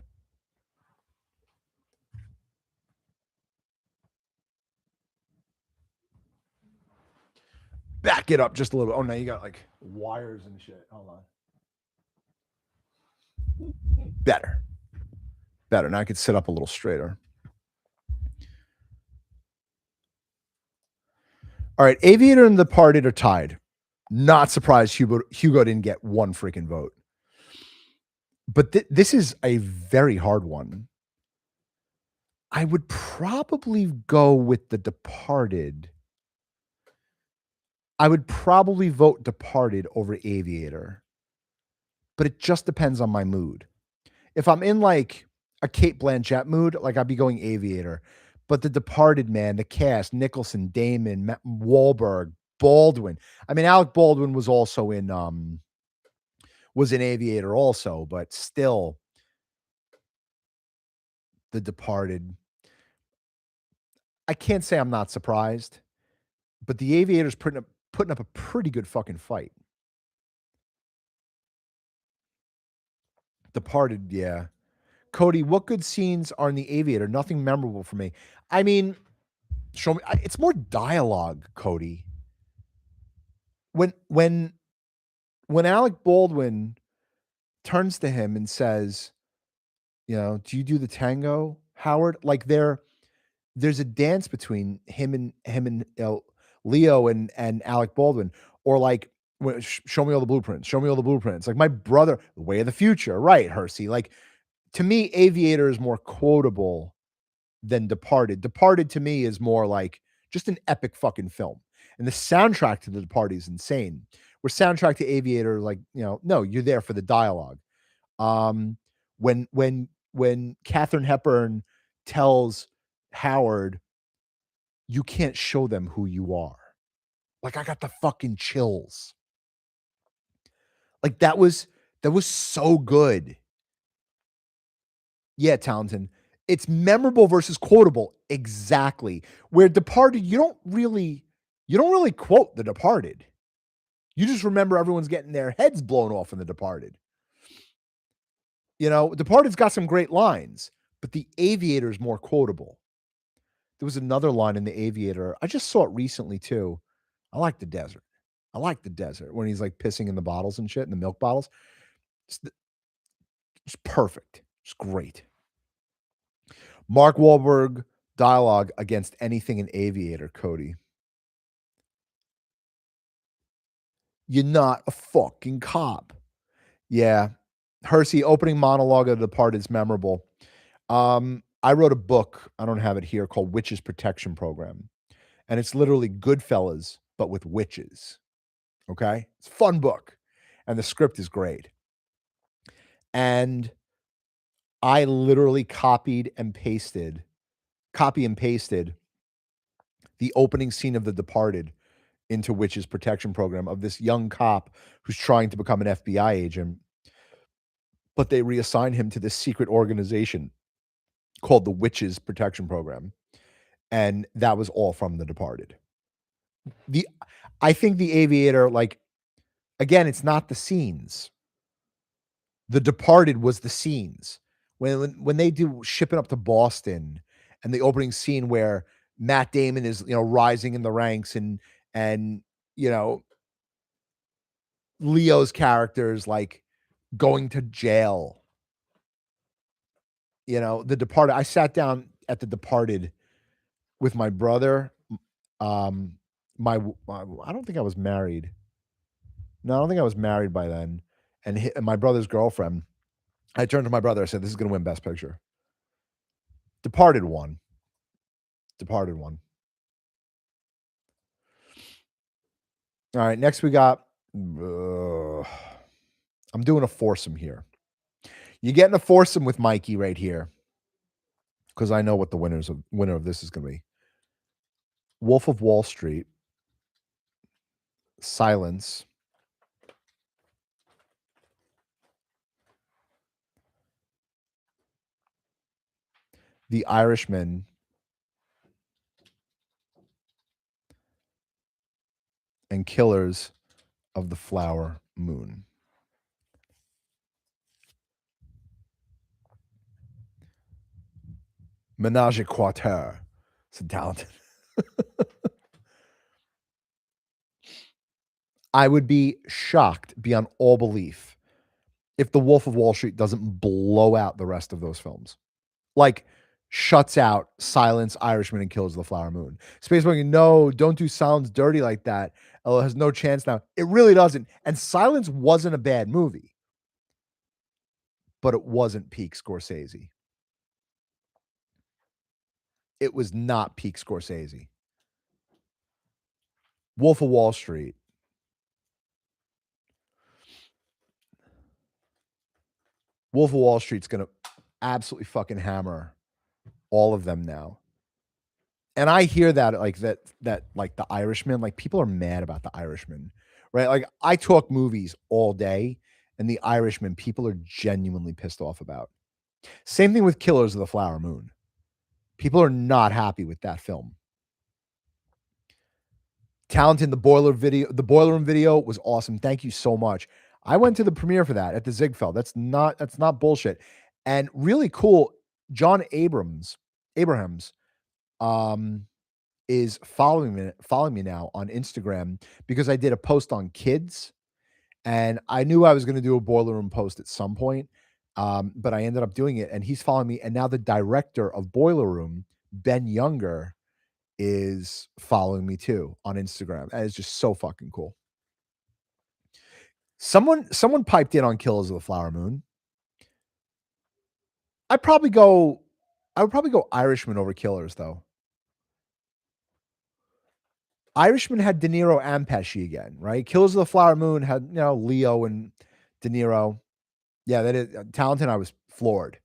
Back it up just a little bit. Oh, now you got like wires and shit. Hold on. Better. Now I could sit up a little straighter. All right, Aviator and Departed are tied. Not surprised Hugo didn't get one freaking vote. But this is a very hard one. I would probably go with The Departed. I would probably vote Departed over Aviator. But it just depends on my mood. If I'm in like a Cate Blanchett mood, like I'd be going Aviator. But The Departed, man, the cast, Nicholson, Damon, Wahlberg, Baldwin. I mean, Alec Baldwin was also in Aviator also, but still The Departed. I can't say I'm not surprised, but The Aviator's putting up a pretty good fucking fight. Departed, yeah. Cody, what good scenes are in The Aviator? Nothing memorable for me. I mean, show me. It's more dialogue, Cody. When Alec Baldwin turns to him and says, you know, do you do the tango, Howard? Like there's a dance between him and Leo and Alec Baldwin, or like show me all the blueprints. Like my brother, The Way of the Future, right, Hersey? Like to me, Aviator is more quotable than Departed. Departed to me is more like just an epic fucking film. And the soundtrack to The Departed is insane. where soundtrack to Aviator, like, no, you're there for the dialogue. Um, when Katharine Hepburn tells Howard, "You can't show them who you are." Like, I got the fucking chills. Like, that was so good. Yeah, Townsend. It's memorable versus quotable. Exactly. Where Departed, you don't really quote The Departed. You just remember everyone's getting their heads blown off in The Departed. Departed's got some great lines, but The Aviator's more quotable. There was another line in The Aviator. I just saw it recently too. I like the desert. I like the desert when he's like pissing in the bottles and shit, in the milk bottles. It's, it's perfect. It's great. Mark Wahlberg dialogue against anything in Aviator, Cody. You're not a fucking cop. Yeah. Hersey opening monologue of The Departed is memorable. I wrote a book, I don't have it here, called Witches Protection Program. And it's literally Goodfellas, but with witches. Okay? It's a fun book. And the script is great. And I literally copy and pasted the opening scene of The Departed into Witches Protection Program of this young cop who's trying to become an FBI agent, but they reassign him to this secret organization called the Witches Protection Program. And that was all from The Departed. I think The Aviator, like, again, it's not the scenes. The Departed was the scenes. When they do Shipping Up to Boston and the opening scene where Matt Damon is, rising in the ranks and you know, Leo's character's like going to jail. The Departed. I sat down at The Departed with my brother. Um, I don't think I was married. No, I don't think I was married by then. And my brother's girlfriend. I turned to my brother. I said, "This is going to win Best Picture." Departed won. Departed won. All right, next we got. I'm doing a foursome here. You're getting a foursome with Mikey right here because I know what the winner of this is going to be. Wolf of Wall Street, Silence, The Irishman, and Killers of the Flower Moon. Menage a Quatre. It's talented. I would be shocked beyond all belief if The Wolf of Wall Street doesn't blow out the rest of those films. Like, shuts out Silence, Irishman, and Killers of the Flower Moon. Space Monkey, no, don't do Sounds Dirty like that. It has no chance now. It really doesn't. And Silence wasn't a bad movie, but it wasn't peak Scorsese. It was not peak Scorsese. Wolf of Wall Street. Wolf of Wall Street's going to absolutely fucking hammer all of them now. And I hear that like The Irishman, like people are mad about The Irishman, right? Like I talk movies all day and The Irishman people are genuinely pissed off about. Same thing with Killers of the Flower Moon. People are not happy with that film. Talented, the Boiler Room video was awesome. Thank you so much. I went to the premiere for that at the Ziegfeld. That's not bullshit. And really cool. John Abrahams, is following me now on Instagram because I did a post on kids, and I knew I was going to do a Boiler Room post at some point, but I ended up doing it, and he's following me. And now the director of Boiler Room, Ben Younger, is following me too on Instagram. And it's just so fucking cool. Someone piped in on Killers of the Flower Moon. I would probably go Irishman over Killers though. Irishman had De Niro and Pesci again, right? Killers of the Flower Moon had, Leo and De Niro. Yeah, that is Talented. I was floored.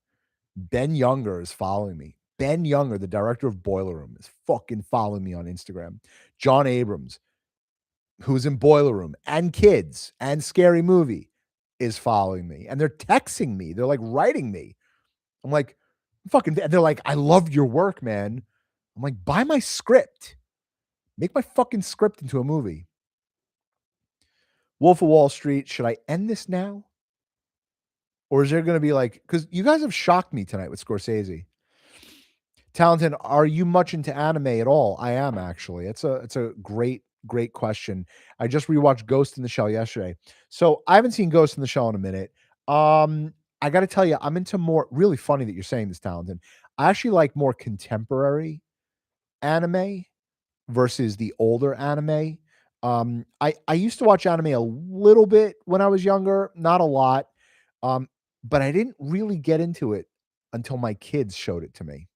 Ben Younger is following me. Ben Younger, the director of Boiler Room, is fucking following me on Instagram. John Abrams, who's in Boiler Room and Kids and Scary Movie, is following me. And they're texting me. They're like writing me. I'm like, fucking, they're like, I love your work, man. I'm like, buy my script. Make my fucking script into a movie. Wolf of Wall Street. Should I end this now? Or is there going to be like, because you guys have shocked me tonight with Scorsese. Talented, are you much into anime at all? I am actually. It's a great question. I just rewatched Ghost in the Shell yesterday. So I haven't seen Ghost in the Shell in a minute. I got to tell you, I'm into more really funny that you're saying this, Talented. I actually like more contemporary anime versus the older anime. I used to watch anime a little bit when I was younger, not a lot. Um, but I didn't really get into it until my kids showed it to me.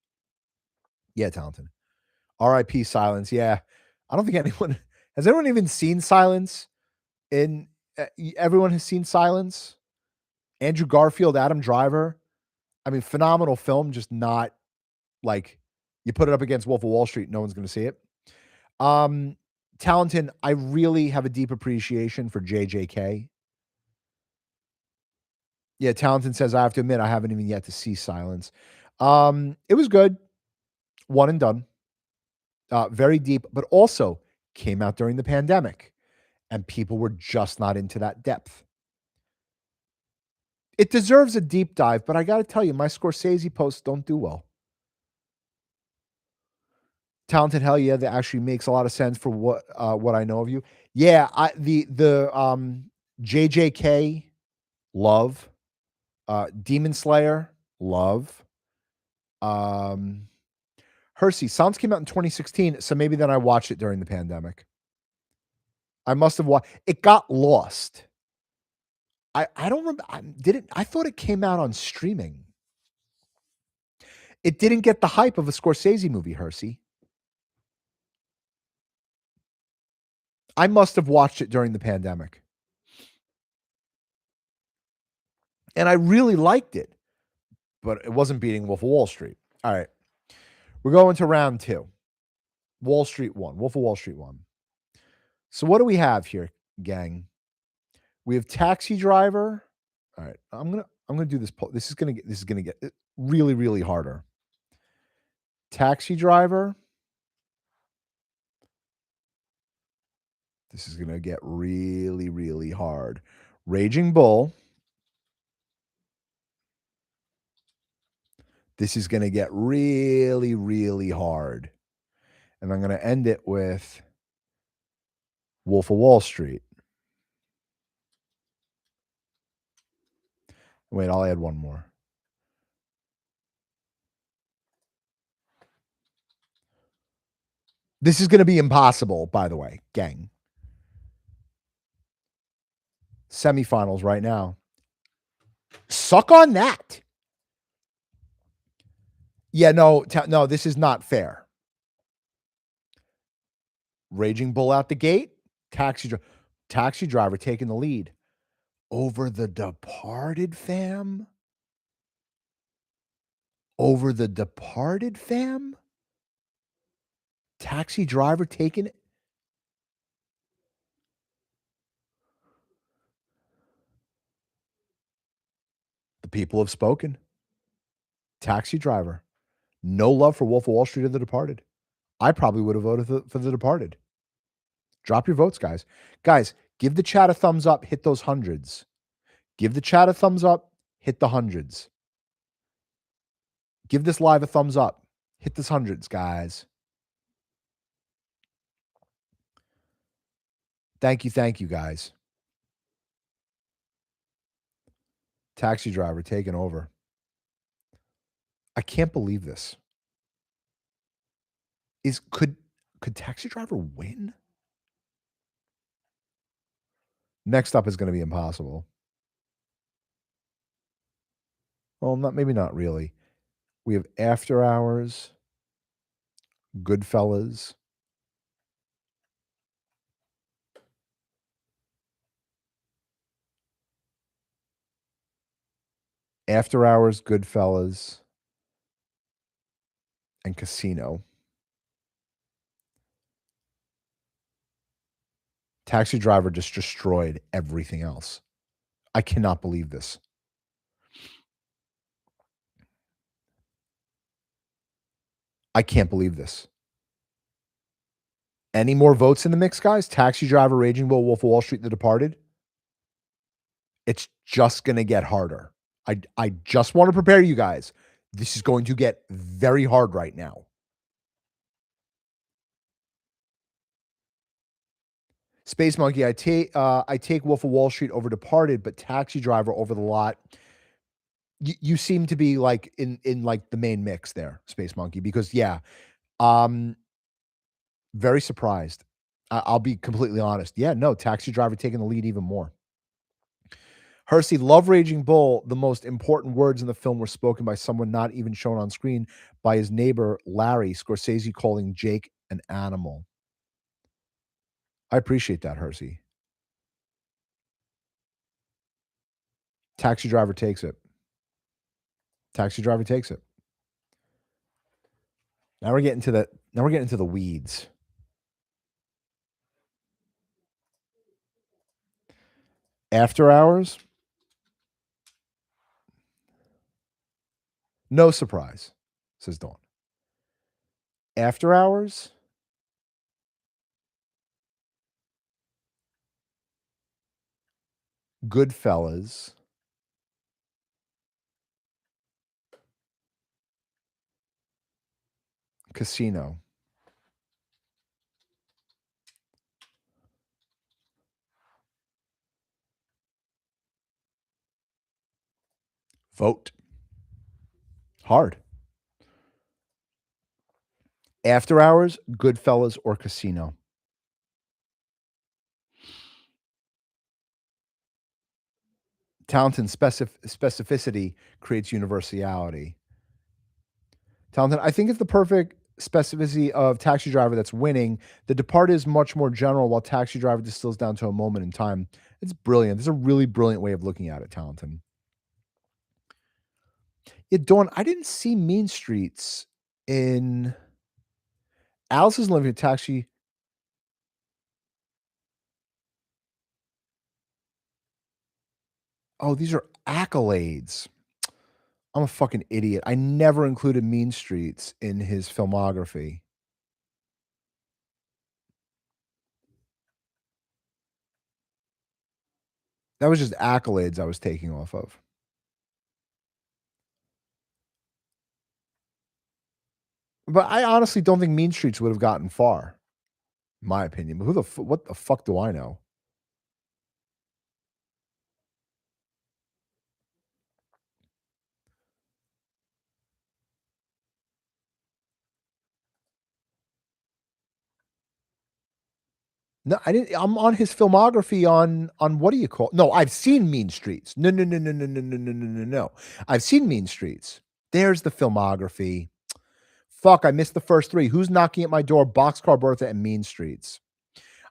Yeah, Talented. R.I.P. Silence. Yeah. I don't think anyone has anyone even seen Silence in everyone has seen Silence. Andrew Garfield, Adam Driver. I mean, phenomenal film, just not like you put it up against Wolf of Wall Street, no one's going to see it. Um, Talented, I really have a deep appreciation for JJK. Yeah, Talented says, I have to admit, I haven't even yet to see Silence. It was good. One and done. Very deep, but also came out during the pandemic, and people were just not into that depth. It deserves a deep dive, but I got to tell you, my Scorsese posts don't do well. Talented, hell yeah, that actually makes a lot of sense for what I know of you. Yeah, the JJK love, Demon Slayer love, Hersey Sounds came out in 2016, so maybe then I watched it during the pandemic. I must have watched. It got lost. I don't remember. I thought it came out on streaming. It didn't get the hype of a Scorsese movie, Hersey. I must have watched it during the pandemic. And I really liked it, but it wasn't beating Wolf of Wall Street. All right. We're going to round 2. Wall Street 1. Wolf of Wall Street 1. So what do we have here, gang? We have Taxi Driver. All right. I'm gonna do this. This is gonna get really, really harder. Taxi Driver. This is gonna get really, really hard. Raging Bull. This is gonna get really, really hard. And I'm gonna end it with Wolf of Wall Street. Wait, I'll add one more. This is going to be impossible, by the way, gang. Semifinals right now. Suck on that. Yeah, no, this is not fair. Raging Bull out the gate. Taxi Driver taking the lead over The Departed, fam. Over The Departed, fam. Taxi Driver taking it. The people have spoken. Taxi Driver. No love for Wolf of Wall Street or The Departed. I probably would have voted for The Departed. Drop your votes, guys. Guys, give the chat a thumbs up. Hit those hundreds. Give the chat a thumbs up. Hit the hundreds. Give this live a thumbs up. Hit this hundreds, guys. Thank you, guys. Taxi Driver taking over. I can't believe this. Could Taxi Driver win? Next up is going to be impossible. Well, maybe not really. We have After Hours, Goodfellas, After Hours, Goodfellas, and Casino. Taxi Driver just destroyed everything else. I cannot believe this. I can't believe this. Any more votes in the mix, guys? Taxi Driver, Raging Bull, Wolf of Wall Street, The Departed? It's just gonna get harder. I just want to prepare you guys. This is going to get very hard right now. Space Monkey, I take Wolf of Wall Street over Departed, but Taxi Driver over The Lot. You seem to be like in like the main mix there, Space Monkey, because yeah, um, very surprised. I'll be completely honest. Yeah, no, Taxi Driver taking the lead even more. Hersey, love Raging Bull. The most important words in the film were spoken by someone not even shown on screen by his neighbor, Larry, Scorsese calling Jake an animal. I appreciate that, Hersey. Taxi Driver takes it. Taxi Driver takes it. Now we're getting to the weeds. After Hours? No surprise, says Dawn. After Hours? Goodfellas. Casino. Vote. Hard. After Hours, Goodfellas, or Casino? Talented specificity creates universality. Talented, I think it's the perfect specificity of Taxi Driver that's winning. The Departed is much more general, while Taxi Driver distills down to a moment in time. It's brilliant. It's a really brilliant way of looking at it, Talented. Yeah, Dawn, I didn't see Mean Streets in Alice's Living Taxi. Oh, these are accolades. I'm a fucking idiot. I never included Mean Streets in his filmography. That was just accolades I was taking off of. But I honestly don't think Mean Streets would have gotten far, in my opinion. But what the fuck do I know? No, I didn't. I'm on his filmography on what do you call? No, I've seen Mean Streets. No, no, no, no, no, no, no, no, no, no, no. I've seen Mean Streets. There's the filmography. Fuck, I missed the first three. Who's knocking at my door? Boxcar Bertha and Mean Streets.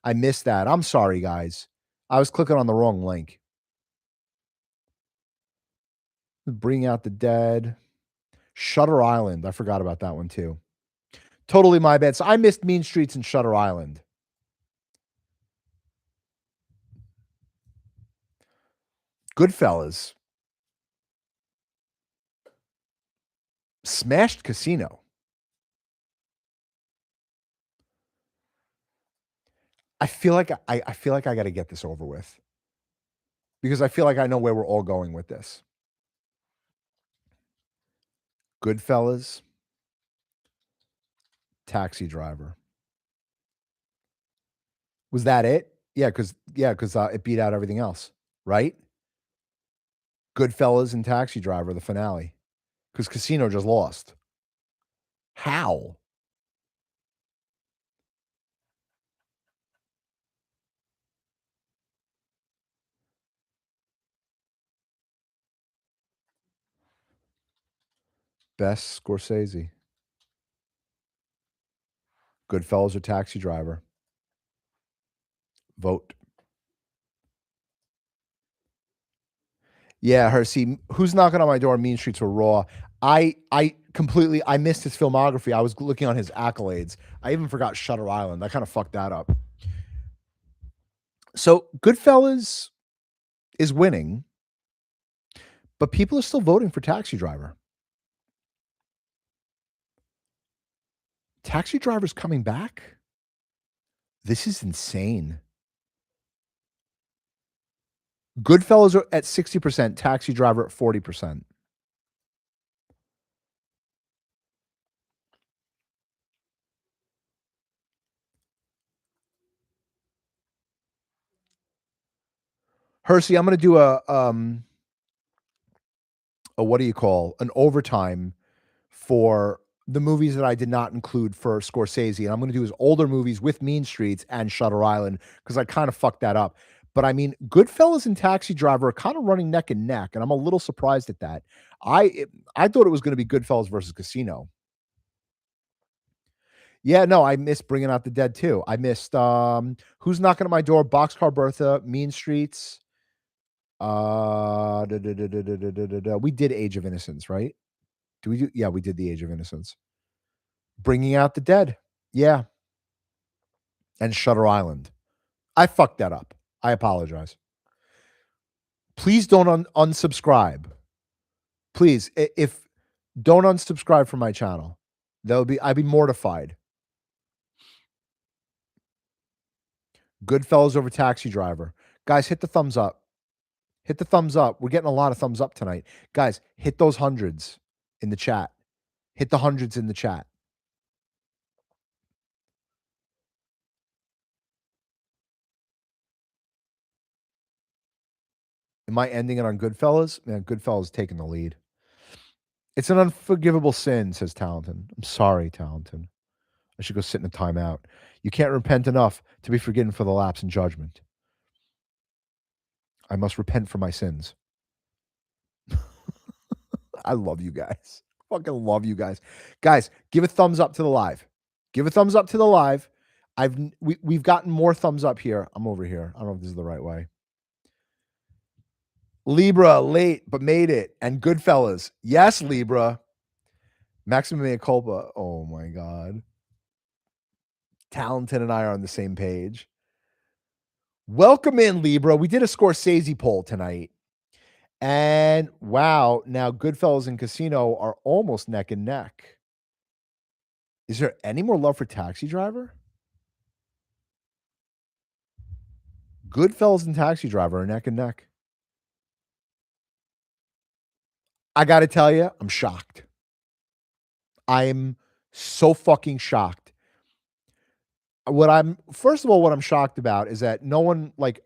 I missed that. I'm sorry, guys. I was clicking on the wrong link. Bring Out the Dead. Shutter Island. I forgot about that one too. Totally my bad. So I missed Mean Streets and Shutter Island. Goodfellas. Smashed Casino. I feel like I got to get this over with because I feel like I know where we're all going with this. Goodfellas, Taxi Driver. Was that it? Yeah, because it beat out everything else, right? Goodfellas and Taxi Driver, the finale, because Casino just lost. How? Best Scorsese. Goodfellas or Taxi Driver? Vote. Yeah, Hersey. Who's knocking on my door? Mean Streets were raw. I missed his filmography. I was looking on his accolades. I even forgot Shutter Island. I kind of fucked that up. So Goodfellas is winning, but people are still voting for Taxi Driver. Taxi Driver's coming back? This is insane. Goodfellas are at 60%, Taxi Driver at 40%. Hersey, I'm going to do a what do you call an overtime for the movies that I did not include for Scorsese, and I'm going to do his older movies with Mean Streets and Shutter Island because I kind of fucked that up. But I mean, Goodfellas and Taxi Driver are kind of running neck and neck, and I'm a little surprised at that. I thought it was going to be Goodfellas versus Casino. Yeah, no, I missed Bringing Out the Dead too. I missed Who's Knocking at My Door, Boxcar Bertha, Mean Streets. We did Age of Innocence, right? Do we do? Yeah, we did the Age of Innocence. Bringing Out the Dead. Yeah. And Shutter Island. I fucked that up. I apologize. Please don't unsubscribe. Please, if don't unsubscribe from my channel. I'd be mortified. Goodfellas over Taxi Driver. Guys, hit the thumbs up. Hit the thumbs up. We're getting a lot of thumbs up tonight. Guys, hit those hundreds in the chat. Hit the hundreds in the chat. Am I ending it on Goodfellas? Man, Goodfellas taking the lead. It's an unforgivable sin, says Talenton. I'm sorry, Talenton. I should go sit in a timeout. You can't repent enough to be forgiven for the lapse in judgment. I must repent for my sins. I love you guys. Fucking love you guys. Guys, give a thumbs up to the live. Give a thumbs up to the live. We've gotten more thumbs up here. I'm over here. I don't know if this is the right way. Libra, late, but made it. And Goodfellas. Yes, Libra. Maximum mea culpa. Oh my God. Talented and I are on the same page. Welcome in, Libra. We did a Scorsese poll tonight. And wow, now Goodfellas and Casino are almost neck and neck. Is there any more love for Taxi Driver? Goodfellas and Taxi Driver are neck and neck. I got to tell you, I'm shocked. I'm so fucking shocked. What I'm shocked about is that no one likes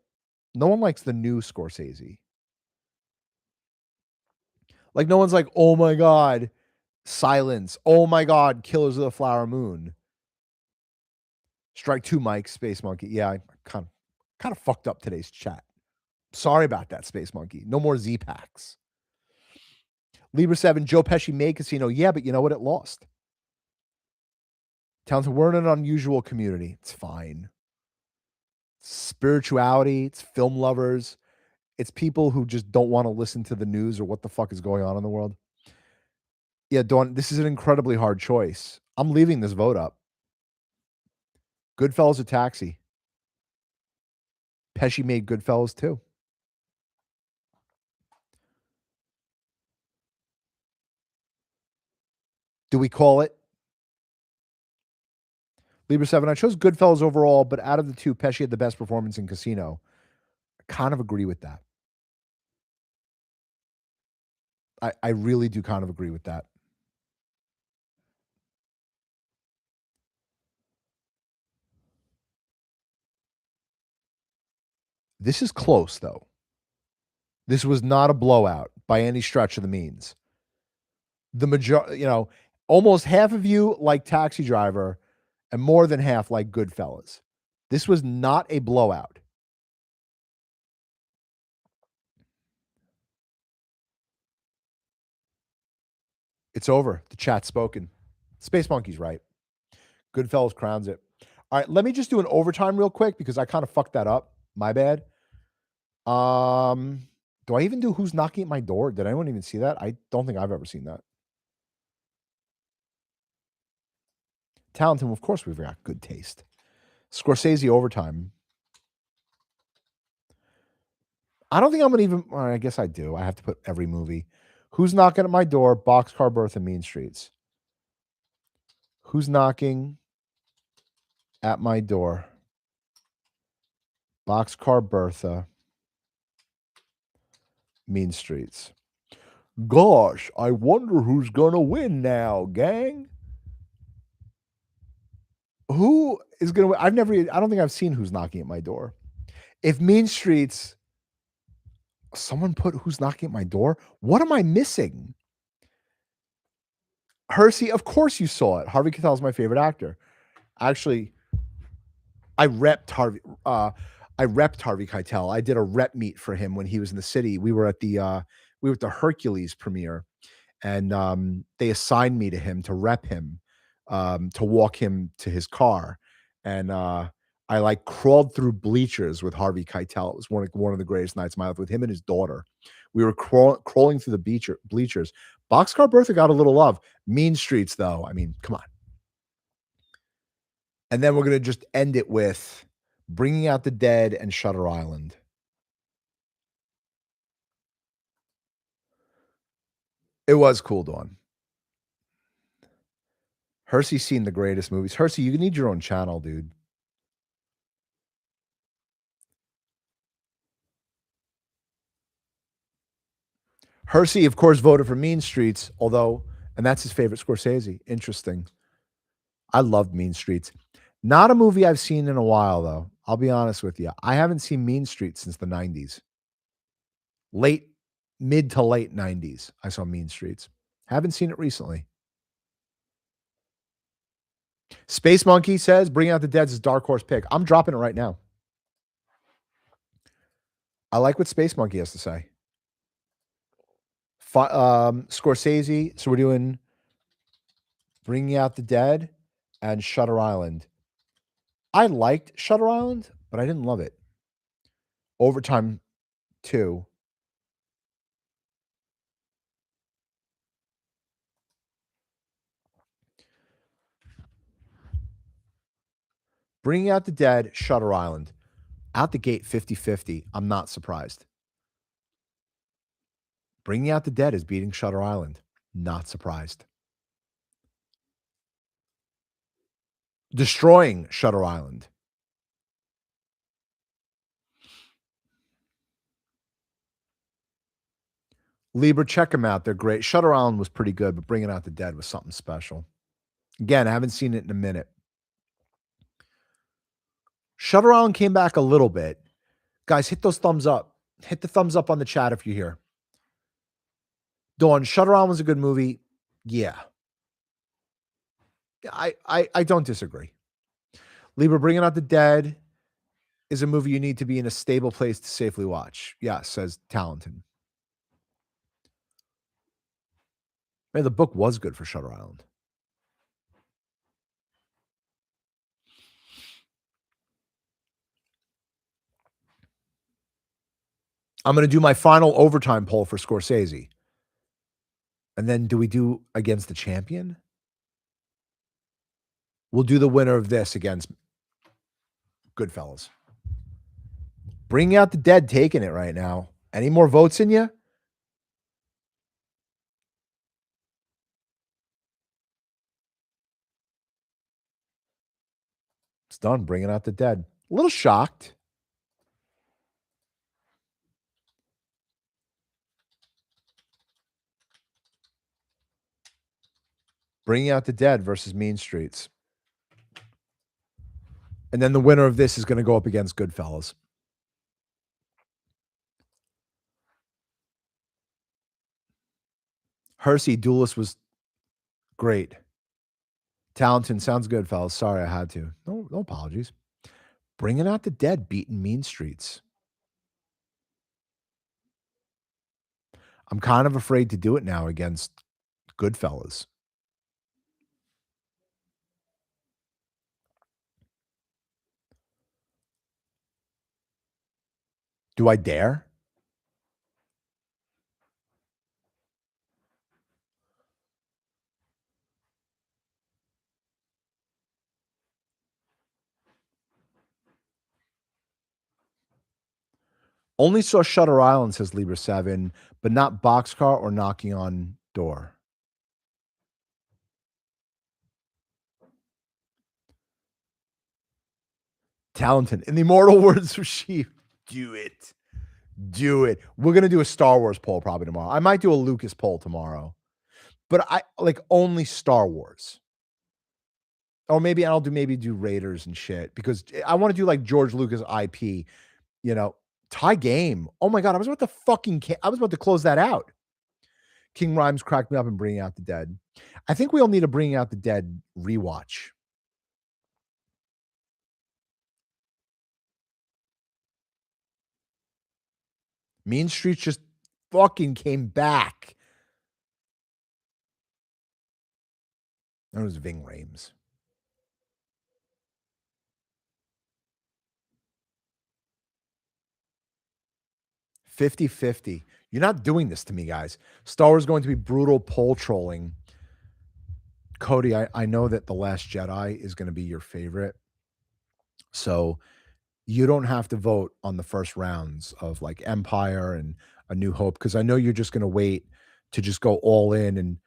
the new Scorsese. Like no one's like, "Oh my God, Silence. Oh my God, Killers of the Flower Moon." Strike two, Mike, Space Monkey. Yeah, I kind of fucked up today's chat. Sorry about that, Space Monkey. No more Z packs. Libra 7, Joe Pesci made Casino. Yeah, but you know what? It lost. Townsend, we're in an unusual community. It's fine. Spirituality, it's film lovers, it's people who just don't want to listen to the news or what the fuck is going on in the world. Yeah, Dawn, this is an incredibly hard choice. I'm leaving this vote up. Goodfellas or Taxi? Pesci made Goodfellas too. Do we call it? Libra 7, I chose Goodfellas overall, but out of the two, Pesci had the best performance in Casino. I kind of agree with that. I really do kind of agree with that. This is close, though. This was not a blowout by any stretch of the means. The majority, almost half of you like Taxi Driver and more than half like Goodfellas. This was not a blowout. It's over. The chat's spoken. Space Monkey's right. Goodfellas crowns it. All right, let me just do an overtime real quick because I kind of fucked that up. My bad. Do I even do Who's Knocking at My Door? Did anyone even see that? I don't think I've ever seen that. Talented, of course, we've got good taste. Scorsese Overtime. I don't think I'm gonna even. Well, I guess I do. I have to put every movie. Who's Knocking at My Door? Boxcar Bertha, Mean Streets. Who's Knocking at My Door? Boxcar Bertha, Mean Streets. Gosh, I wonder who's gonna win now, gang. Who is gonna win? I don't think I've seen Who's Knocking at My Door. If Mean Streets, someone put Who's Knocking at My Door? What am I missing? Hersey, of course you saw it. Harvey Keitel is my favorite actor. Actually, I repped Harvey. I repped Harvey Keitel. I did a rep meet for him when he was in the city. We were at the Hercules premiere, and they assigned me to him to rep him, to walk him to his car, and I like crawled through bleachers with Harvey Keitel. It was one of the greatest nights of my life with him and his daughter. We were crawling through the bleachers. Boxcar Bertha got a little love. Mean Streets, though. I mean, come on. And then we're gonna just end it with Bringing Out the Dead and Shutter Island. It was cool, Dawn. Hersey's seen the greatest movies. Hersey, you need your own channel, dude. Hersey, of course, voted for Mean Streets, and that's his favorite Scorsese. Interesting. I loved Mean Streets. Not a movie I've seen in a while, though. I'll be honest with you. I haven't seen Mean Streets since the 90s. Mid to late 90s, I saw Mean Streets. Haven't seen it recently. Space Monkey says, Bring Out the Dead's his dark horse pick. I'm dropping it right now. I like what Space Monkey has to say. Scorsese. So we're doing Bringing Out the Dead and Shutter Island. I liked Shutter Island, but I didn't love it. Overtime 2. Bringing Out the Dead, Shutter Island. Out the gate 50-50. I'm not surprised. Bringing Out the Dead is beating Shutter Island. Not surprised. Destroying Shutter Island. Libra, check them out. They're great. Shutter Island was pretty good, but Bringing Out the Dead was something special. Again, I haven't seen it in a minute. Shutter Island came back a little bit. Guys, hit those thumbs up. Hit the thumbs up on the chat if you're here. Dawn, Shutter Island was a good movie. Yeah. I don't disagree. Libra, Bringing Out the Dead is a movie you need to be in a stable place to safely watch. Yeah, says Talented. Man, the book was good for Shutter Island. I'm going to do my final overtime poll for Scorsese. And then do we do Against the Champion? We'll do the winner of this against Goodfellas. Bringing Out the Dead, taking it right now. Any more votes in you? It's done. Bringing Out the Dead. A little shocked. Bringing Out the Dead versus Mean Streets. And then the winner of this is going to go up against Goodfellas. Hersey, Duelist was great. Talented, sounds good, fellas. Sorry I had to. No apologies. Bringing Out the Dead, beating Mean Streets. I'm kind of afraid to do it now against Goodfellas. Do I dare? Only saw Shutter Island, says Libra 7, but not Boxcar or Knocking on Door. Talented. In the immortal words of Sheep, do it. Do it. We're gonna do a Star Wars poll probably tomorrow. I might do a Lucas poll tomorrow, but I like only Star Wars. Or maybe do Raiders and shit because I want to do like George Lucas IP, you know, tie game. Oh my god, I was about to close that out. King Rhymes cracked me up and Bringing Out the Dead. I think we all need a Bringing Out the Dead rewatch. Mean Streets just fucking came back. That was Ving Rhames. 50-50. You're not doing this to me, guys. Star Wars is going to be brutal poll trolling. Cody, I know that The Last Jedi is going to be your favorite. So you don't have to vote on the first rounds of like Empire and A New Hope because I know you're just going to wait to just go all in and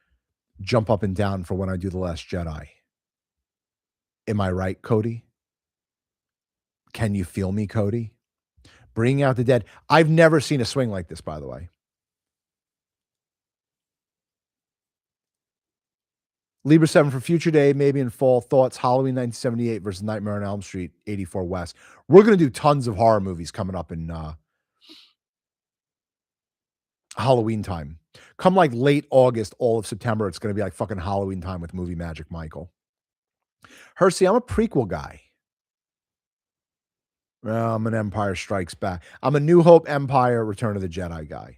jump up and down for when I do The Last Jedi. Am I right, Cody? Can you feel me, Cody? Bringing Out the Dead. I've never seen a swing like this, by the way. Libra 7 for Future Day, maybe in fall. Thoughts, Halloween 1978 versus Nightmare on Elm Street 84 West. We're going to do tons of horror movies coming up in Halloween time. Come like late August, all of September, it's going to be like fucking Halloween time with Movie Magic Michael. Hersey, I'm a prequel guy. I'm an Empire Strikes Back. I'm a New Hope, Empire, Return of the Jedi guy.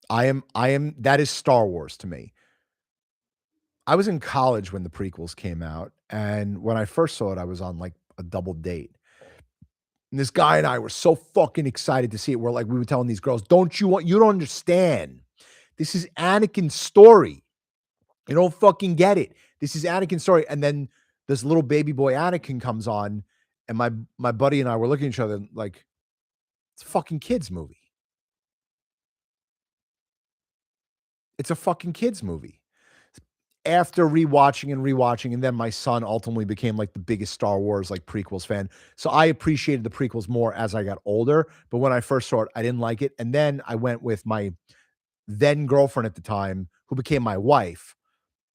I am that is Star Wars to me. I was in college when the prequels came out, and when I first saw it, I was on like a double date. And this guy and I were so fucking excited to see it. We were telling these girls, you don't understand. This is Anakin's story. You don't fucking get it. This is Anakin's story. And then this little baby boy Anakin comes on, and my buddy and I were looking at each other like, it's a fucking kids movie. It's a fucking kids movie. After rewatching, and then my son ultimately became like the biggest Star Wars like prequels fan. So I appreciated the prequels more as I got older. But when I first saw it, I didn't like it. And then I went with my then girlfriend at the time, who became my wife,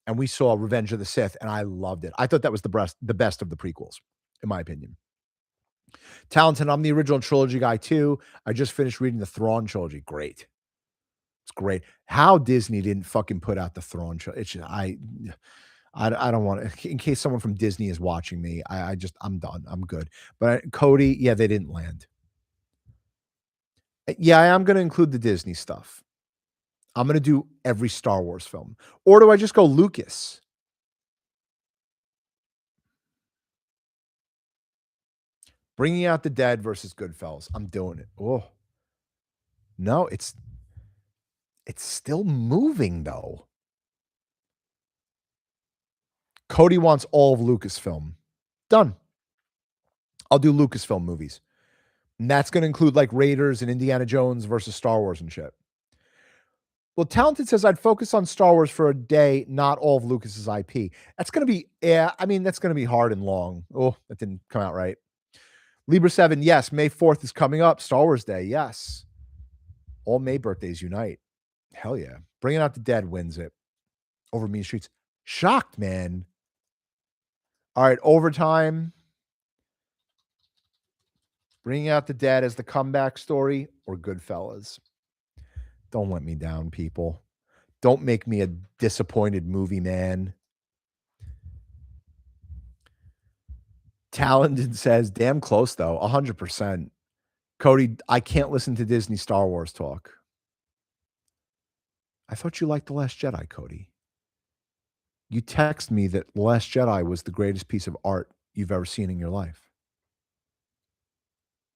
and we saw Revenge of the Sith, and I loved it. I thought that was the best of the prequels, in my opinion. Talented, I'm the original trilogy guy too. I just finished reading the Thrawn trilogy. Great. It's great. How Disney didn't fucking put out the Thrawn trilogy. It's just, I don't want to, in case someone from Disney is watching me, I'm done. I'm good. But Cody, yeah, they didn't land. Yeah, I am going to include the Disney stuff. I'm going to do every Star Wars film. Or do I just go Lucas? Bringing Out the Dead versus Goodfellas. I'm doing it. Oh. No, it's still moving though. Cody wants all of Lucasfilm. Done. I'll do Lucasfilm movies. And that's going to include like Raiders and Indiana Jones versus Star Wars and shit. Well, Talented says I'd focus on Star Wars for a day, not all of Lucas's IP. That's going to be, that's going to be hard and long. Oh, that didn't come out right. Libra 7, yes, May 4th is coming up. Star Wars Day, yes. All May birthdays unite. Hell yeah. Bringing Out the Dead wins it over Mean Streets. Shocked, man. All right, overtime. Bringing Out the Dead as the comeback story or Goodfellas. Don't let me down, people. Don't make me a disappointed movie man. Talented says, damn close though, 100%. Cody, I can't listen to Disney Star Wars talk. I thought you liked The Last Jedi, Cody. You text me that The Last Jedi was the greatest piece of art you've ever seen in your life.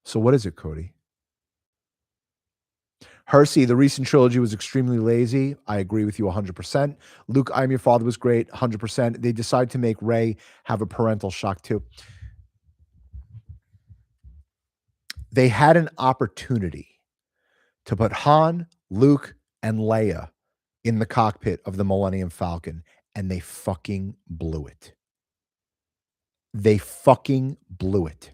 So what is it, Cody? Hersey, the recent trilogy was extremely lazy. I agree with you 100%. Luke, I'm Your Father was great, 100%. They decide to make Rey have a parental shock too. They had an opportunity to put Han, Luke, and Leia in the cockpit of the Millennium Falcon, and they fucking blew it. They fucking blew it.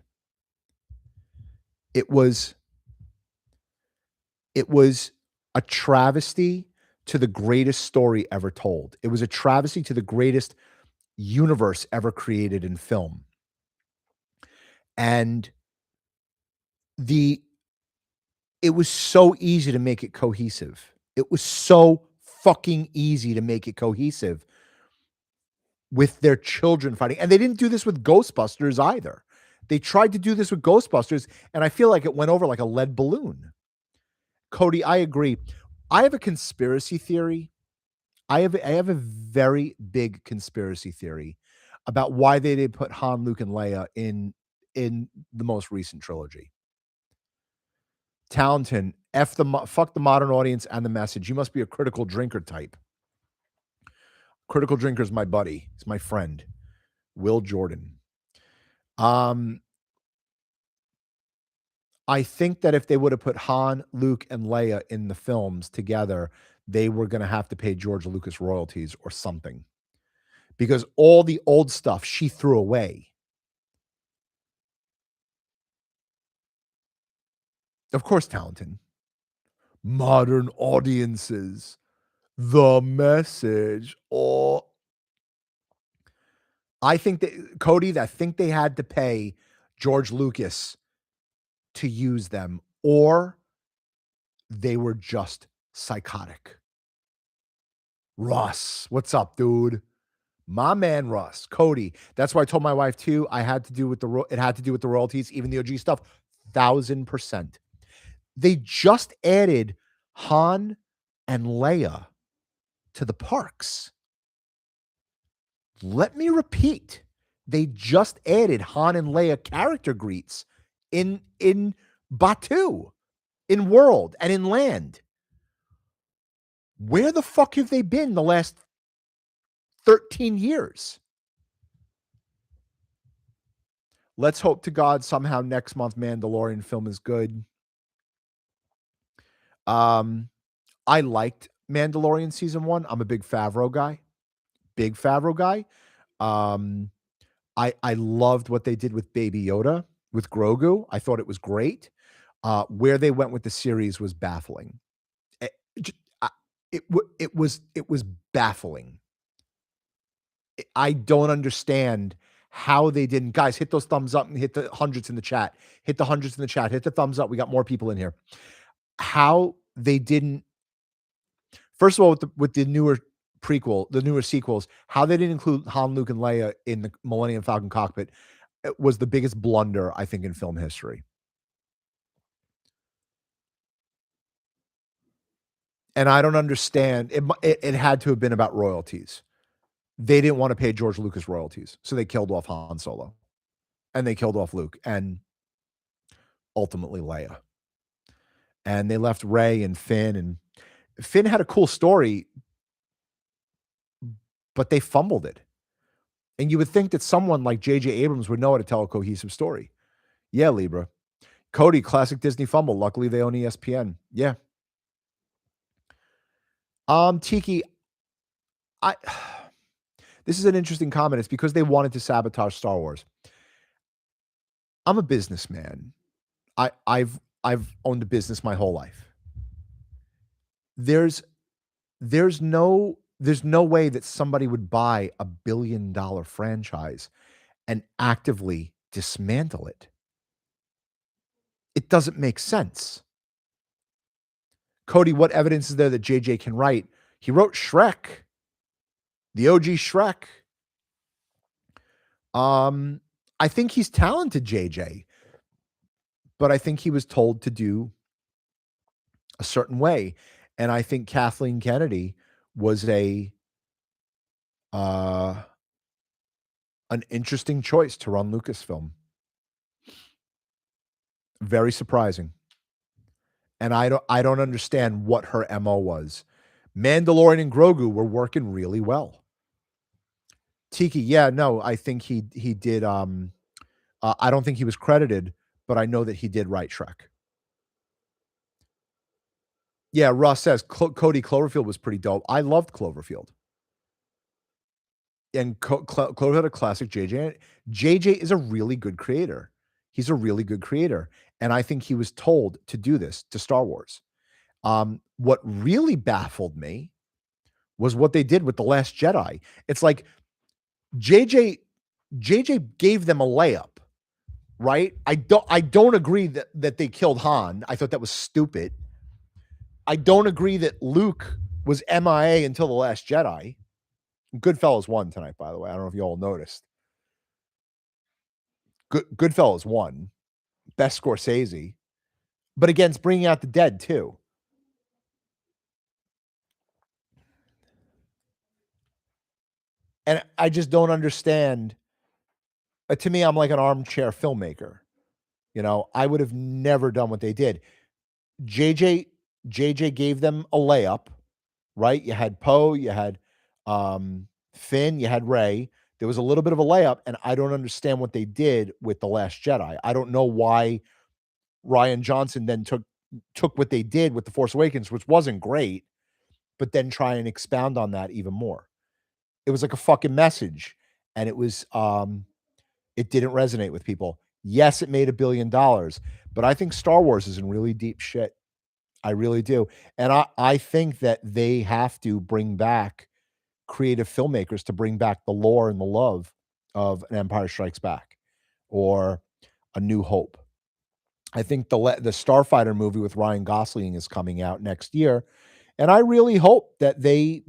It was it was a travesty to the greatest story ever told. It was a travesty to the greatest universe ever created in film. And the it was so easy to make it cohesive. It was so fucking easy to make it cohesive with their children fighting. And they didn't do this with Ghostbusters either. They tried to do this with Ghostbusters, and I feel like it went over like a lead balloon. Cody, I agree. I have a conspiracy theory. I have a very big conspiracy theory about why they did put Han, Luke, and Leia in the most recent trilogy. Talenton, fuck the modern audience and the message. You must be a critical drinker type. Critical drinker's my buddy. He's my friend, Will Jordan. I think that if they would have put Han, Luke, and Leia in the films together, they were going to have to pay George Lucas royalties or something, because all the old stuff she threw away. Of course, Talenton. Modern audiences, the message. Or I think that Cody, I think they had to pay George Lucas to use them, or they were just psychotic. Russ, what's up, dude? My man Russ, Cody. That's why I told my wife too. I had to do with it had to do with the royalties, even the OG stuff. 1,000%. They just added Han and Leia to the parks. Let me repeat. They just added Han and Leia character greets in Batu, in World, and in Land. Where the fuck have they been the last 13 years? Let's hope to God somehow next month Mandalorian film is good. I liked Mandalorian season 1. I'm a big Favreau guy. Big Favreau guy. I loved what they did with Baby Yoda, with Grogu. I thought it was great. Where they went with the series was baffling. It, it was baffling. I don't understand how they didn't. Guys, hit those thumbs up and hit the hundreds in the chat. Hit the hundreds in the chat. Hit the thumbs up. We got more people in here. How they didn't. First of all, with the newer prequel, the newer sequels, how they didn't include Han, Luke, and Leia in the Millennium Falcon cockpit, it was the biggest blunder, I think, in film history. And I don't understand. It had to have been about royalties. They didn't want to pay George Lucas royalties, so they killed off Han Solo, and they killed off Luke, and ultimately Leia. And they left Rey and Finn, and Finn had a cool story, but they fumbled it. And you would think that someone like J.J. Abrams would know how to tell a cohesive story. Yeah, Libra. Cody, classic Disney fumble. Luckily, they own ESPN. Yeah. Tiki, this is an interesting comment. It's because they wanted to sabotage Star Wars. I'm a businessman. I've owned a business my whole life. There's no way that somebody would buy a $1 billion franchise and actively dismantle it. It doesn't make sense. Cody, what evidence is there that JJ can write? He wrote Shrek, the OG Shrek. I think he's talented, JJ, but I think he was told to do a certain way. And I think Kathleen Kennedy was an interesting choice to run Lucasfilm. Very surprising. And I don't understand what her MO was. Mandalorian and Grogu were working really well. Tiki, yeah, no, I think he did. I don't think he was credited, but I know that he did write Shrek. Yeah, Russ says Cody Cloverfield was pretty dope. I loved Cloverfield. And Cloverfield a classic JJ. JJ is a really good creator. He's a really good creator, and I think he was told to do this to Star Wars. What really baffled me was what they did with The Last Jedi. It's like JJ gave them a layup, right? I don't agree that they killed Han. I thought that was stupid. I don't agree that Luke was MIA until The Last Jedi. Goodfellas won tonight, by the way. I don't know if you all noticed. Goodfellas won. Best Scorsese. But again, it's bringing out the dead, too. And I just don't understand. To me, I'm like an armchair filmmaker. I would have never done what they did. JJ gave them a layup, right? You had Poe, you had Finn, you had Rey. There was a little bit of a layup, and I don't understand what they did with The Last Jedi. I don't know why Rian Johnson then took what they did with The Force Awakens, which wasn't great, but then try and expound on that even more. It was like a fucking message, and it didn't resonate with people. Yes, it made $1 billion, but I think Star Wars is in really deep shit. I really do. And I think that they have to bring back creative filmmakers to bring back the lore and the love of An Empire Strikes Back or A New Hope. I think the Starfighter movie with Ryan Gosling is coming out next year, and I really hope that they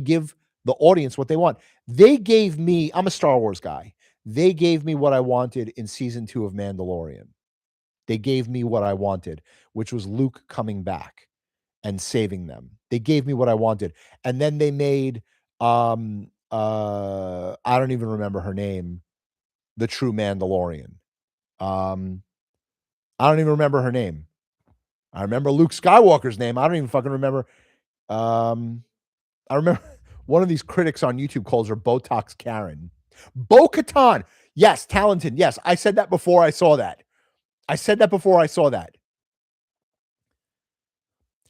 give the audience what they want. They gave me, I'm a Star Wars guy. They gave me what I wanted in season 2 of Mandalorian. They gave me what I wanted, which was Luke coming back and saving them. They gave me what I wanted. And then they made I don't even remember her name, the true Mandalorian. I don't even remember her name. I remember Luke Skywalker's name. I don't even fucking remember. I remember one of these critics on YouTube calls her Botox Karen. Bo-Katan. Yes, talented. Yes, I said that before I saw that.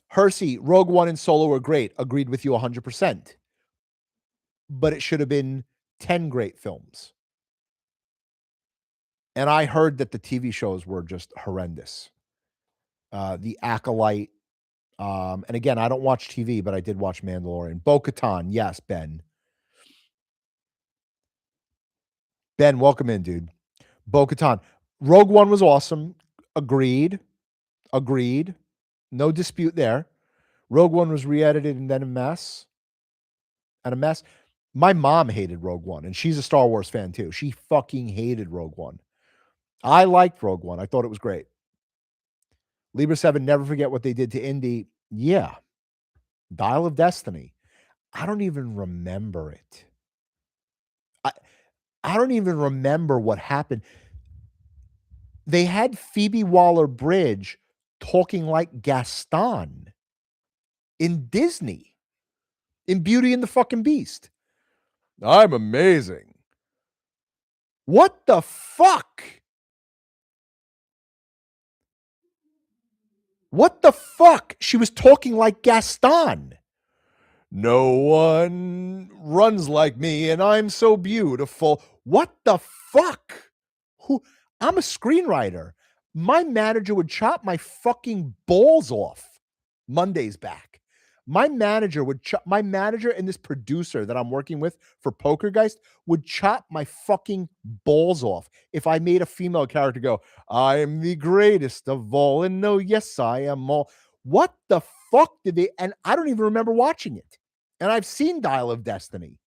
Hersey, Rogue One and Solo were great. Agreed with you 100%. But it should have been 10 great films. And I heard that the TV shows were just horrendous. The Acolyte. And again, I don't watch TV, but I did watch Mandalorian. Bo-Katan. Yes, Ben. Ben, welcome in, dude. Bo-Katan. Rogue One was awesome. Agreed. No dispute there. Rogue One was re-edited and then a mess. My mom hated Rogue One, and she's a Star Wars fan too. She fucking hated Rogue One. I liked Rogue One. I thought it was great. Libra 7, never forget what they did to Indy. Yeah. Dial of Destiny. I don't even remember it. I don't even remember what happened. They had Phoebe Waller-Bridge talking like Gaston in Disney, in Beauty and the fucking Beast. I'm amazing. What the fuck? What the fuck? She was talking like Gaston. No one runs like me, and I'm so beautiful. What the fuck? I'm a screenwriter. My manager would chop my fucking balls off. Monday's back. My manager and this producer that I'm working with for Pokergeist would chop my fucking balls off if I made a female character go, I am the greatest of all, and no, yes, I am all. What the fuck did they? And I don't even remember watching it. And I've seen Dial of Destiny.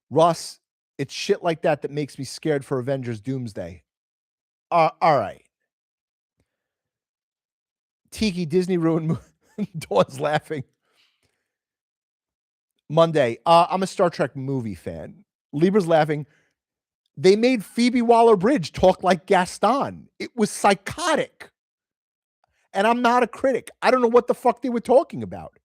Russ, it's shit like that makes me scared for Avengers Doomsday. All right. Tiki, Disney ruined. Dawn's laughing. Monday, I'm a Star Trek movie fan. Libra's laughing. They made Phoebe Waller-Bridge talk like Gaston. It was psychotic. And I'm not a critic. I don't know what the fuck they were talking about.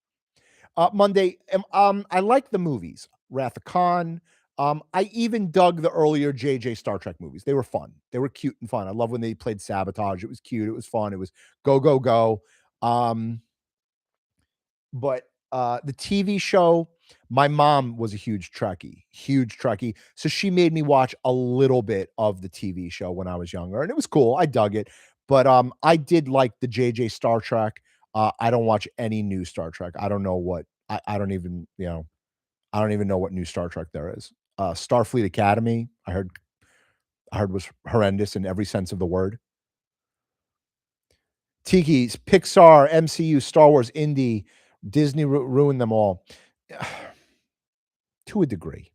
Monday, I like the movies. Wrath of Khan, I even dug the earlier JJ Star Trek movies. They were fun. They were cute and fun. I love when they played Sabotage. It was cute. It was fun. It was go, go, go. Um, but the TV show, my mom was a huge Trekkie, huge Trekkie. So she made me watch a little bit of the TV show when I was younger, and it was cool. I dug it. But I did like the JJ Star Trek. I don't watch any new Star Trek. I don't know what I don't even, I don't even know what new Star Trek there is. Starfleet Academy, I heard was horrendous in every sense of the word. Tiki's Pixar, MCU, Star Wars, Indie, Disney ruined them all. To a degree.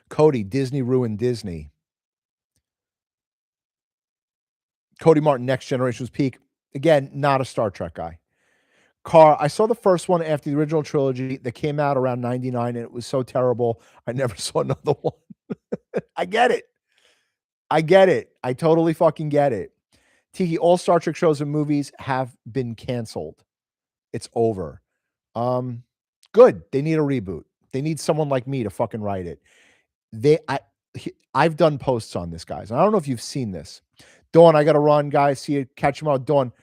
Cody, Disney ruined Disney. Cody Martin, Next Generation was peak. Again, not a Star Trek guy. Car, I saw the first one after the original trilogy that came out around 99, and it was so terrible. I never saw another one. I get it. I get it. I totally fucking get it. Tiki, all Star Trek shows and movies have been canceled. It's over. Good. They need a reboot. They need someone like me to fucking write it. I've done posts on this, guys. I don't know if you've seen this. Dawn, I got to run, guys. See you. Catch them out. Dawn,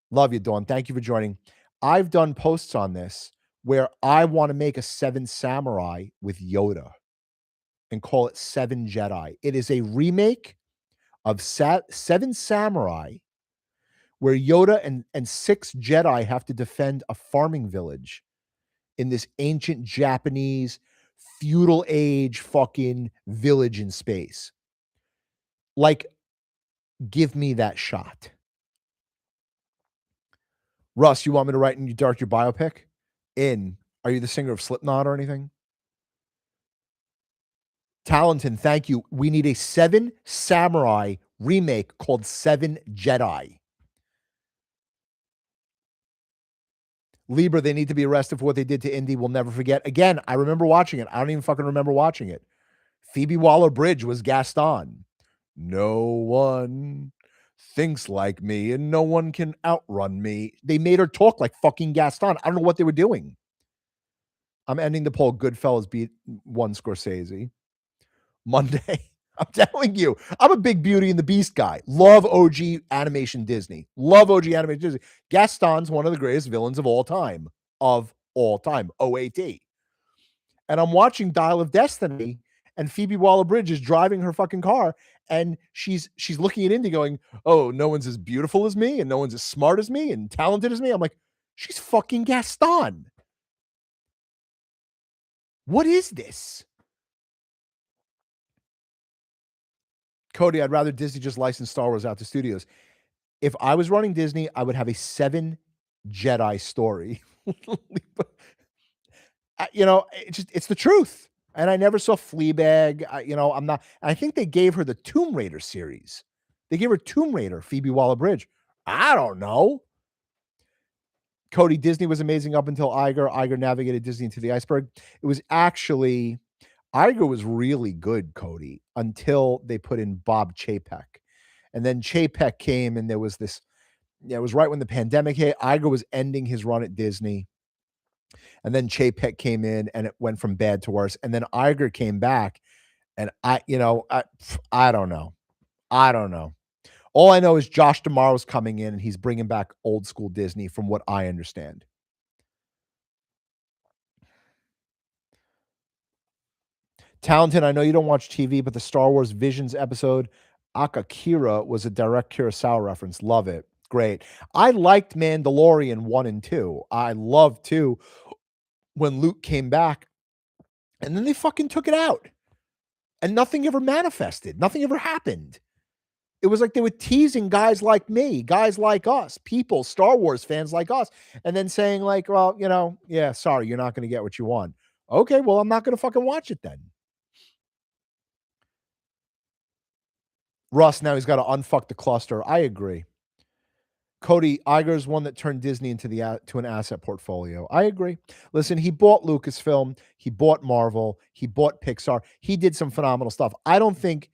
love you, Dawn. Thank you for joining. I've done posts on this where I want to make a Seven Samurai with Yoda and call it Seven Jedi. It is a remake of Seven Samurai where Yoda and six Jedi have to defend a farming village in this ancient Japanese feudal age fucking village in space. Like, give me that shot. Russ, you want me to write in your biopic? Are you the singer of Slipknot or anything? Talenton, thank you. We need a Seven Samurai remake called Seven Jedi. Libra, they need to be arrested for what they did to Indy. We'll never forget. Again, I remember watching it. I don't even fucking remember watching it. Phoebe Waller-Bridge was Gaston. No one thinks like me and no one can outrun me. They made her talk like fucking Gaston. I don't know what they were doing. I'm ending the poll. Goodfellas beat one Scorsese. Monday. I'm telling you, I'm a big Beauty and the Beast guy. Love OG animation Disney. Love OG animation Disney. Gaston's one of the greatest villains of all time. Of all time. OAT. And I'm watching Dial of Destiny, and Phoebe Waller-Bridge is driving her fucking car, and she's looking at Indy going, oh, no one's as beautiful as me, and no one's as smart as me, and talented as me. I'm like, she's fucking Gaston. What is this? Cody, I'd rather Disney just license Star Wars out to studios. If I was running Disney, I would have a Seven Jedi story. It's the truth. And I never saw Fleabag. I'm not. I think they gave her the Tomb Raider series. They gave her Tomb Raider, Phoebe Waller-Bridge. I don't know. Cody, Disney was amazing up until Iger. Iger navigated Disney into the iceberg. It was actually, Iger was really good, Cody, until they put in Bob Chapek. And then Chapek came, and there was this, it was right when the pandemic hit. Iger was ending his run at Disney. And then Chapek came in, and it went from bad to worse. And then Iger came back, and I don't know. I don't know. All I know is Josh D'Amaro's coming in, and he's bringing back old school Disney from what I understand. Talented, I know you don't watch TV, but the Star Wars Visions episode, Akakira, was a direct Kurosawa reference. Love it. Great. I liked Mandalorian 1 and 2. I loved 2 when Luke came back, and then they fucking took it out. And nothing ever manifested. Nothing ever happened. It was like they were teasing guys like me, guys like us, people, Star Wars fans like us, and then saying like, well, yeah, sorry, you're not going to get what you want. Okay, well, I'm not going to fucking watch it then. Russ, now he's got to unfuck the cluster. I agree. Cody, Iger's one that turned Disney into to an asset portfolio. I agree. Listen, he bought Lucasfilm, he bought Marvel, he bought Pixar. He did some phenomenal stuff. I think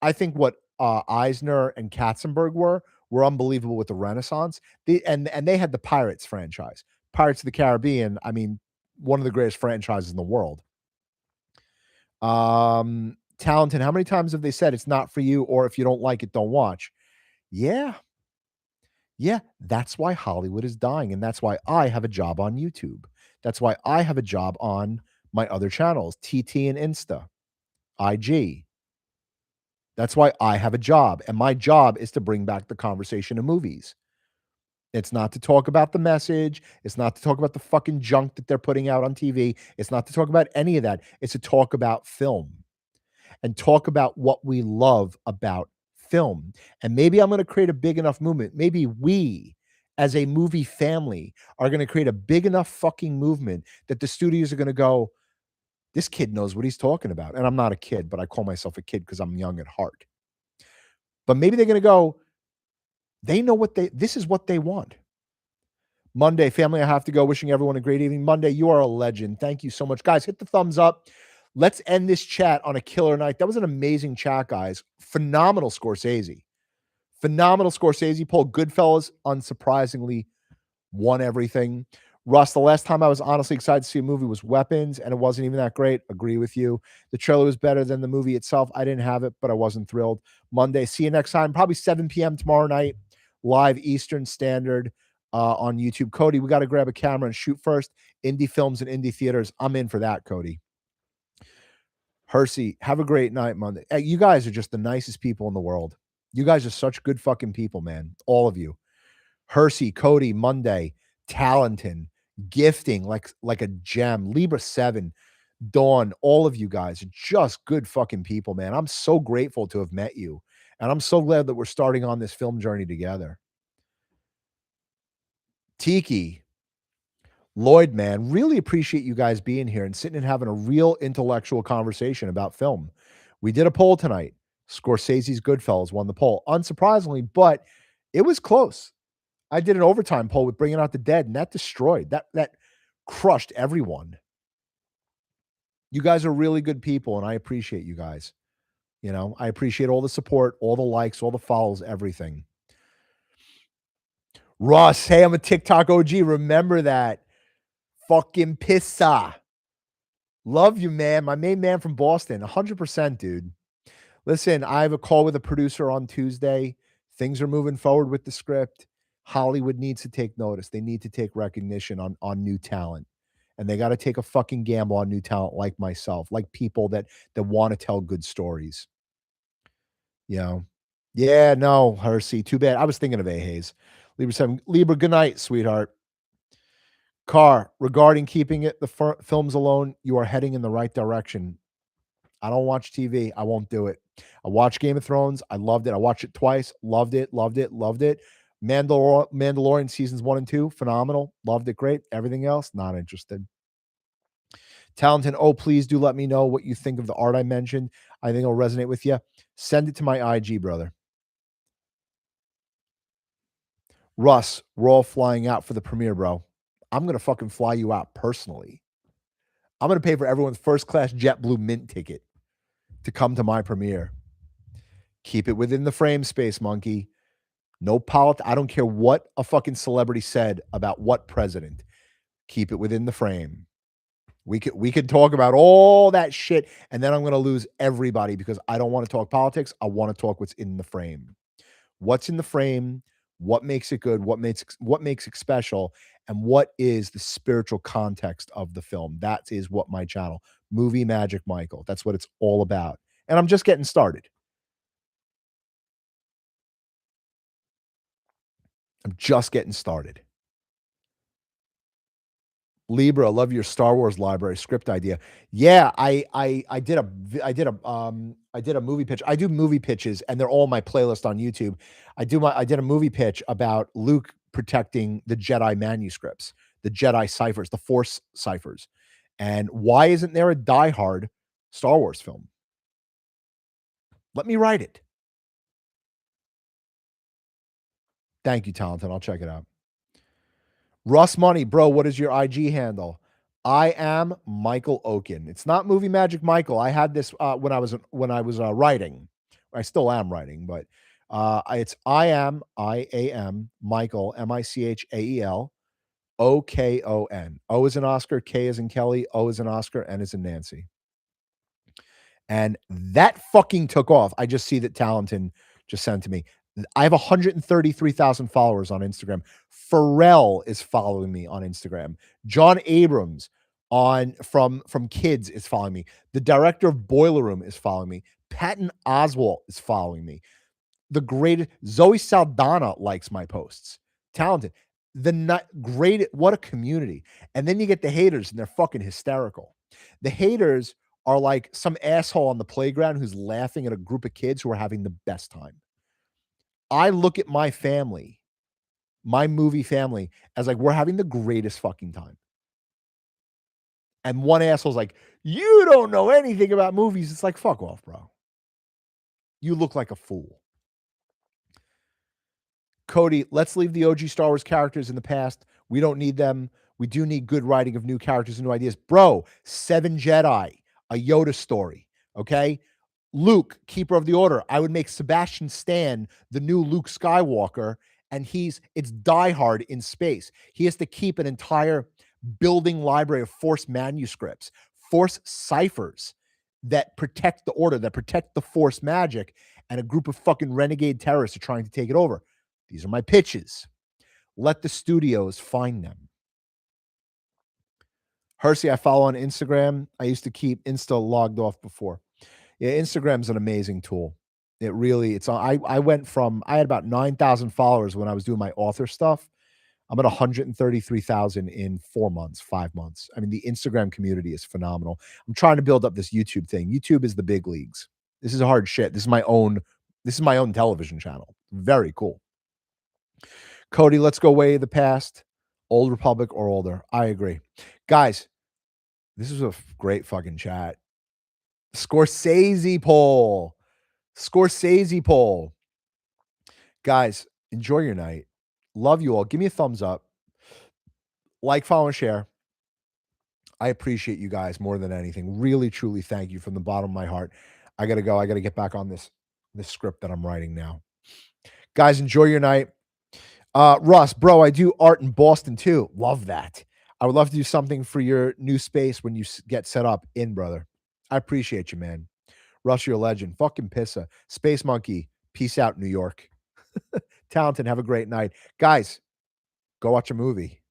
what Eisner and Katzenberg were unbelievable with the Renaissance. They had the Pirates franchise. Pirates of the Caribbean, I mean, one of the greatest franchises in the world. Talented, how many times have they said it's not for you, or if you don't like it, don't watch? Yeah, yeah, that's why Hollywood is dying, and that's why I have a job on YouTube. That's why I have a job on my other channels, TT and Insta, IG. That's why I have a job, and my job is to bring back the conversation to movies. It's not to talk about the message. It's not to talk about the fucking junk that they're putting out on TV. It's not to talk about any of that. It's to talk about film and talk about what we love about film. And maybe I'm going to create a big enough movement. Maybe we, as a movie family, are going to create a big enough fucking movement that the studios are going to go, this kid knows what he's talking about. And I'm not a kid, but I call myself a kid because I'm young at heart. But maybe they're going to go, they know this is what they want. Monday, family, I have to go. Wishing everyone a great evening. Monday, you are a legend. Thank you so much. Guys, hit the thumbs up. Let's end this chat on a killer night. That was an amazing chat, guys. Phenomenal Scorsese. Phenomenal Scorsese poll. Goodfellas, unsurprisingly, won everything. Russ, the last time I was honestly excited to see a movie was Weapons, and it wasn't even that great. Agree with you. The trailer was better than the movie itself. I didn't have it, but I wasn't thrilled. Monday, see you next time. Probably 7 p.m. tomorrow night, live Eastern Standard on YouTube. Cody, we got to grab a camera and shoot first. Indie films and indie theaters. I'm in for that, Cody. Hersey, have a great night, Monday. Hey, you guys are just the nicest people in the world. You guys are such good fucking people, man. All of you. Hersey, Cody, Monday, Talenton, Gifting, like a gem, Libra 7, Dawn, all of you guys are just good fucking people, man. I'm so grateful to have met you. And I'm so glad that we're starting on this film journey together. Tiki, Lloyd, man, really appreciate you guys being here and sitting and having a real intellectual conversation about film. We did a poll tonight. Scorsese's Goodfellas won the poll, unsurprisingly, but it was close. I did an overtime poll with Bringing Out the Dead, and that destroyed, that crushed everyone. You guys are really good people, and I appreciate you guys. You know, I appreciate all the support, all the likes, all the follows, everything. Russ, hey, I'm a TikTok OG. Remember that. Fucking pissa. Love you, man. My main man from Boston. 100%, dude. Listen, I have a call with a producer on Tuesday. Things are moving forward with the script. Hollywood needs to take notice. They need to take recognition on new talent. And they got to take a fucking gamble on new talent like myself, like people that want to tell good stories. You know? Yeah, no, Hersey. Too bad. I was thinking of A. Hayes. Libra 7. Libra, good night, sweetheart. Carr, regarding keeping it the films alone, you are heading in the right direction. I don't watch TV. I won't do it. I watched Game of Thrones. I loved it. I watched it twice. Loved it. Loved it. Loved it. Mandalorian seasons 1 and 2, phenomenal. Loved it. Great. Everything else, not interested. Talented. Oh, please do let me know what you think of the art I mentioned. I think it'll resonate with you. Send it to my IG, brother. Russ, we're all flying out for the premiere, bro. I'm going to fucking fly you out personally. I'm going to pay for everyone's first class JetBlue Mint ticket to come to my premiere. Keep it within the frame, Space Monkey. No politics. I don't care what a fucking celebrity said about what president. Keep it within the frame. We could talk about all that shit, and then I'm going to lose everybody because I don't want to talk politics. I want to talk what's in the frame. What's in the frame? What makes it good? What makes it special? And what is the spiritual context of the film? That is what my channel, Movie Magic Michael. That's what it's all about. And I'm just getting started. I'm just getting started. Libra, love your Star Wars library script idea. Yeah, I did a movie pitch. I do movie pitches, and they're all my playlist on YouTube. I did a movie pitch about Luke protecting the Jedi manuscripts, the Jedi ciphers, the Force ciphers, and why isn't there a Die Hard Star Wars film? Let me write it. Thank you, Talented. I'll check it out. Russ Money, bro, what is your IG handle? I am Michael Oken. It's not Movie Magic Michael. I had this when I was writing. I still am writing, but it's I am Michael Michael Okon. O is in Oscar, K is in Kelly, O is in Oscar, N is in Nancy. And that fucking took off. I just see that Talenton just sent to me. I have 133,000 followers on Instagram. Pharrell is following me on Instagram. John Abrams from Kids is following me. The director of Boiler Room is following me. Patton Oswalt is following me. The great Zoe Saldana likes my posts. Talented. Great. What a community. And then you get the haters, and they're fucking hysterical. The haters are like some asshole on the playground who's laughing at a group of kids who are having the best time. I look at my family, my movie family, as like we're having the greatest fucking time. And one asshole's like, "You don't know anything about movies." It's like, fuck off, bro. You look like a fool. Cody, let's leave the OG Star Wars characters in the past. We don't need them. We do need good writing of new characters and new ideas. Bro, Seven Jedi, a Yoda story. Okay. Luke, Keeper of the Order. I would make Sebastian Stan the new Luke Skywalker, and it's Die Hard in space. He has to keep an entire building library of Force manuscripts, Force ciphers that protect the Order, that protect the Force magic, and a group of fucking renegade terrorists are trying to take it over. These are my pitches. Let the studios find them. Hersey, I follow on Instagram. I used to keep Insta logged off before. Yeah, Instagram's an amazing tool. It really, I had about 9,000 followers when I was doing my author stuff. I'm at 133,000 in 4 months, 5 months. I mean, the Instagram community is phenomenal. I'm trying to build up this YouTube thing. YouTube is the big leagues. This is hard shit. This is my own television channel. Very cool. Cody, let's go way of the past. Old Republic or older. I agree. Guys, this is a great fucking chat. Scorsese poll. Guys, enjoy your night. Love you all. Give me a thumbs up. Like, follow, and share. I appreciate you guys more than anything. Really, truly thank you from the bottom of my heart. I got to go. I got to get back on this script that I'm writing now. Guys, enjoy your night. Russ, bro, I do art in Boston too. Love that. I would love to do something for your new space when you get set up in, brother. I appreciate you, man. Russ, you're a legend. Fucking pissa. Space Monkey. Peace out, New York. Talented. Have a great night. Guys, go watch a movie.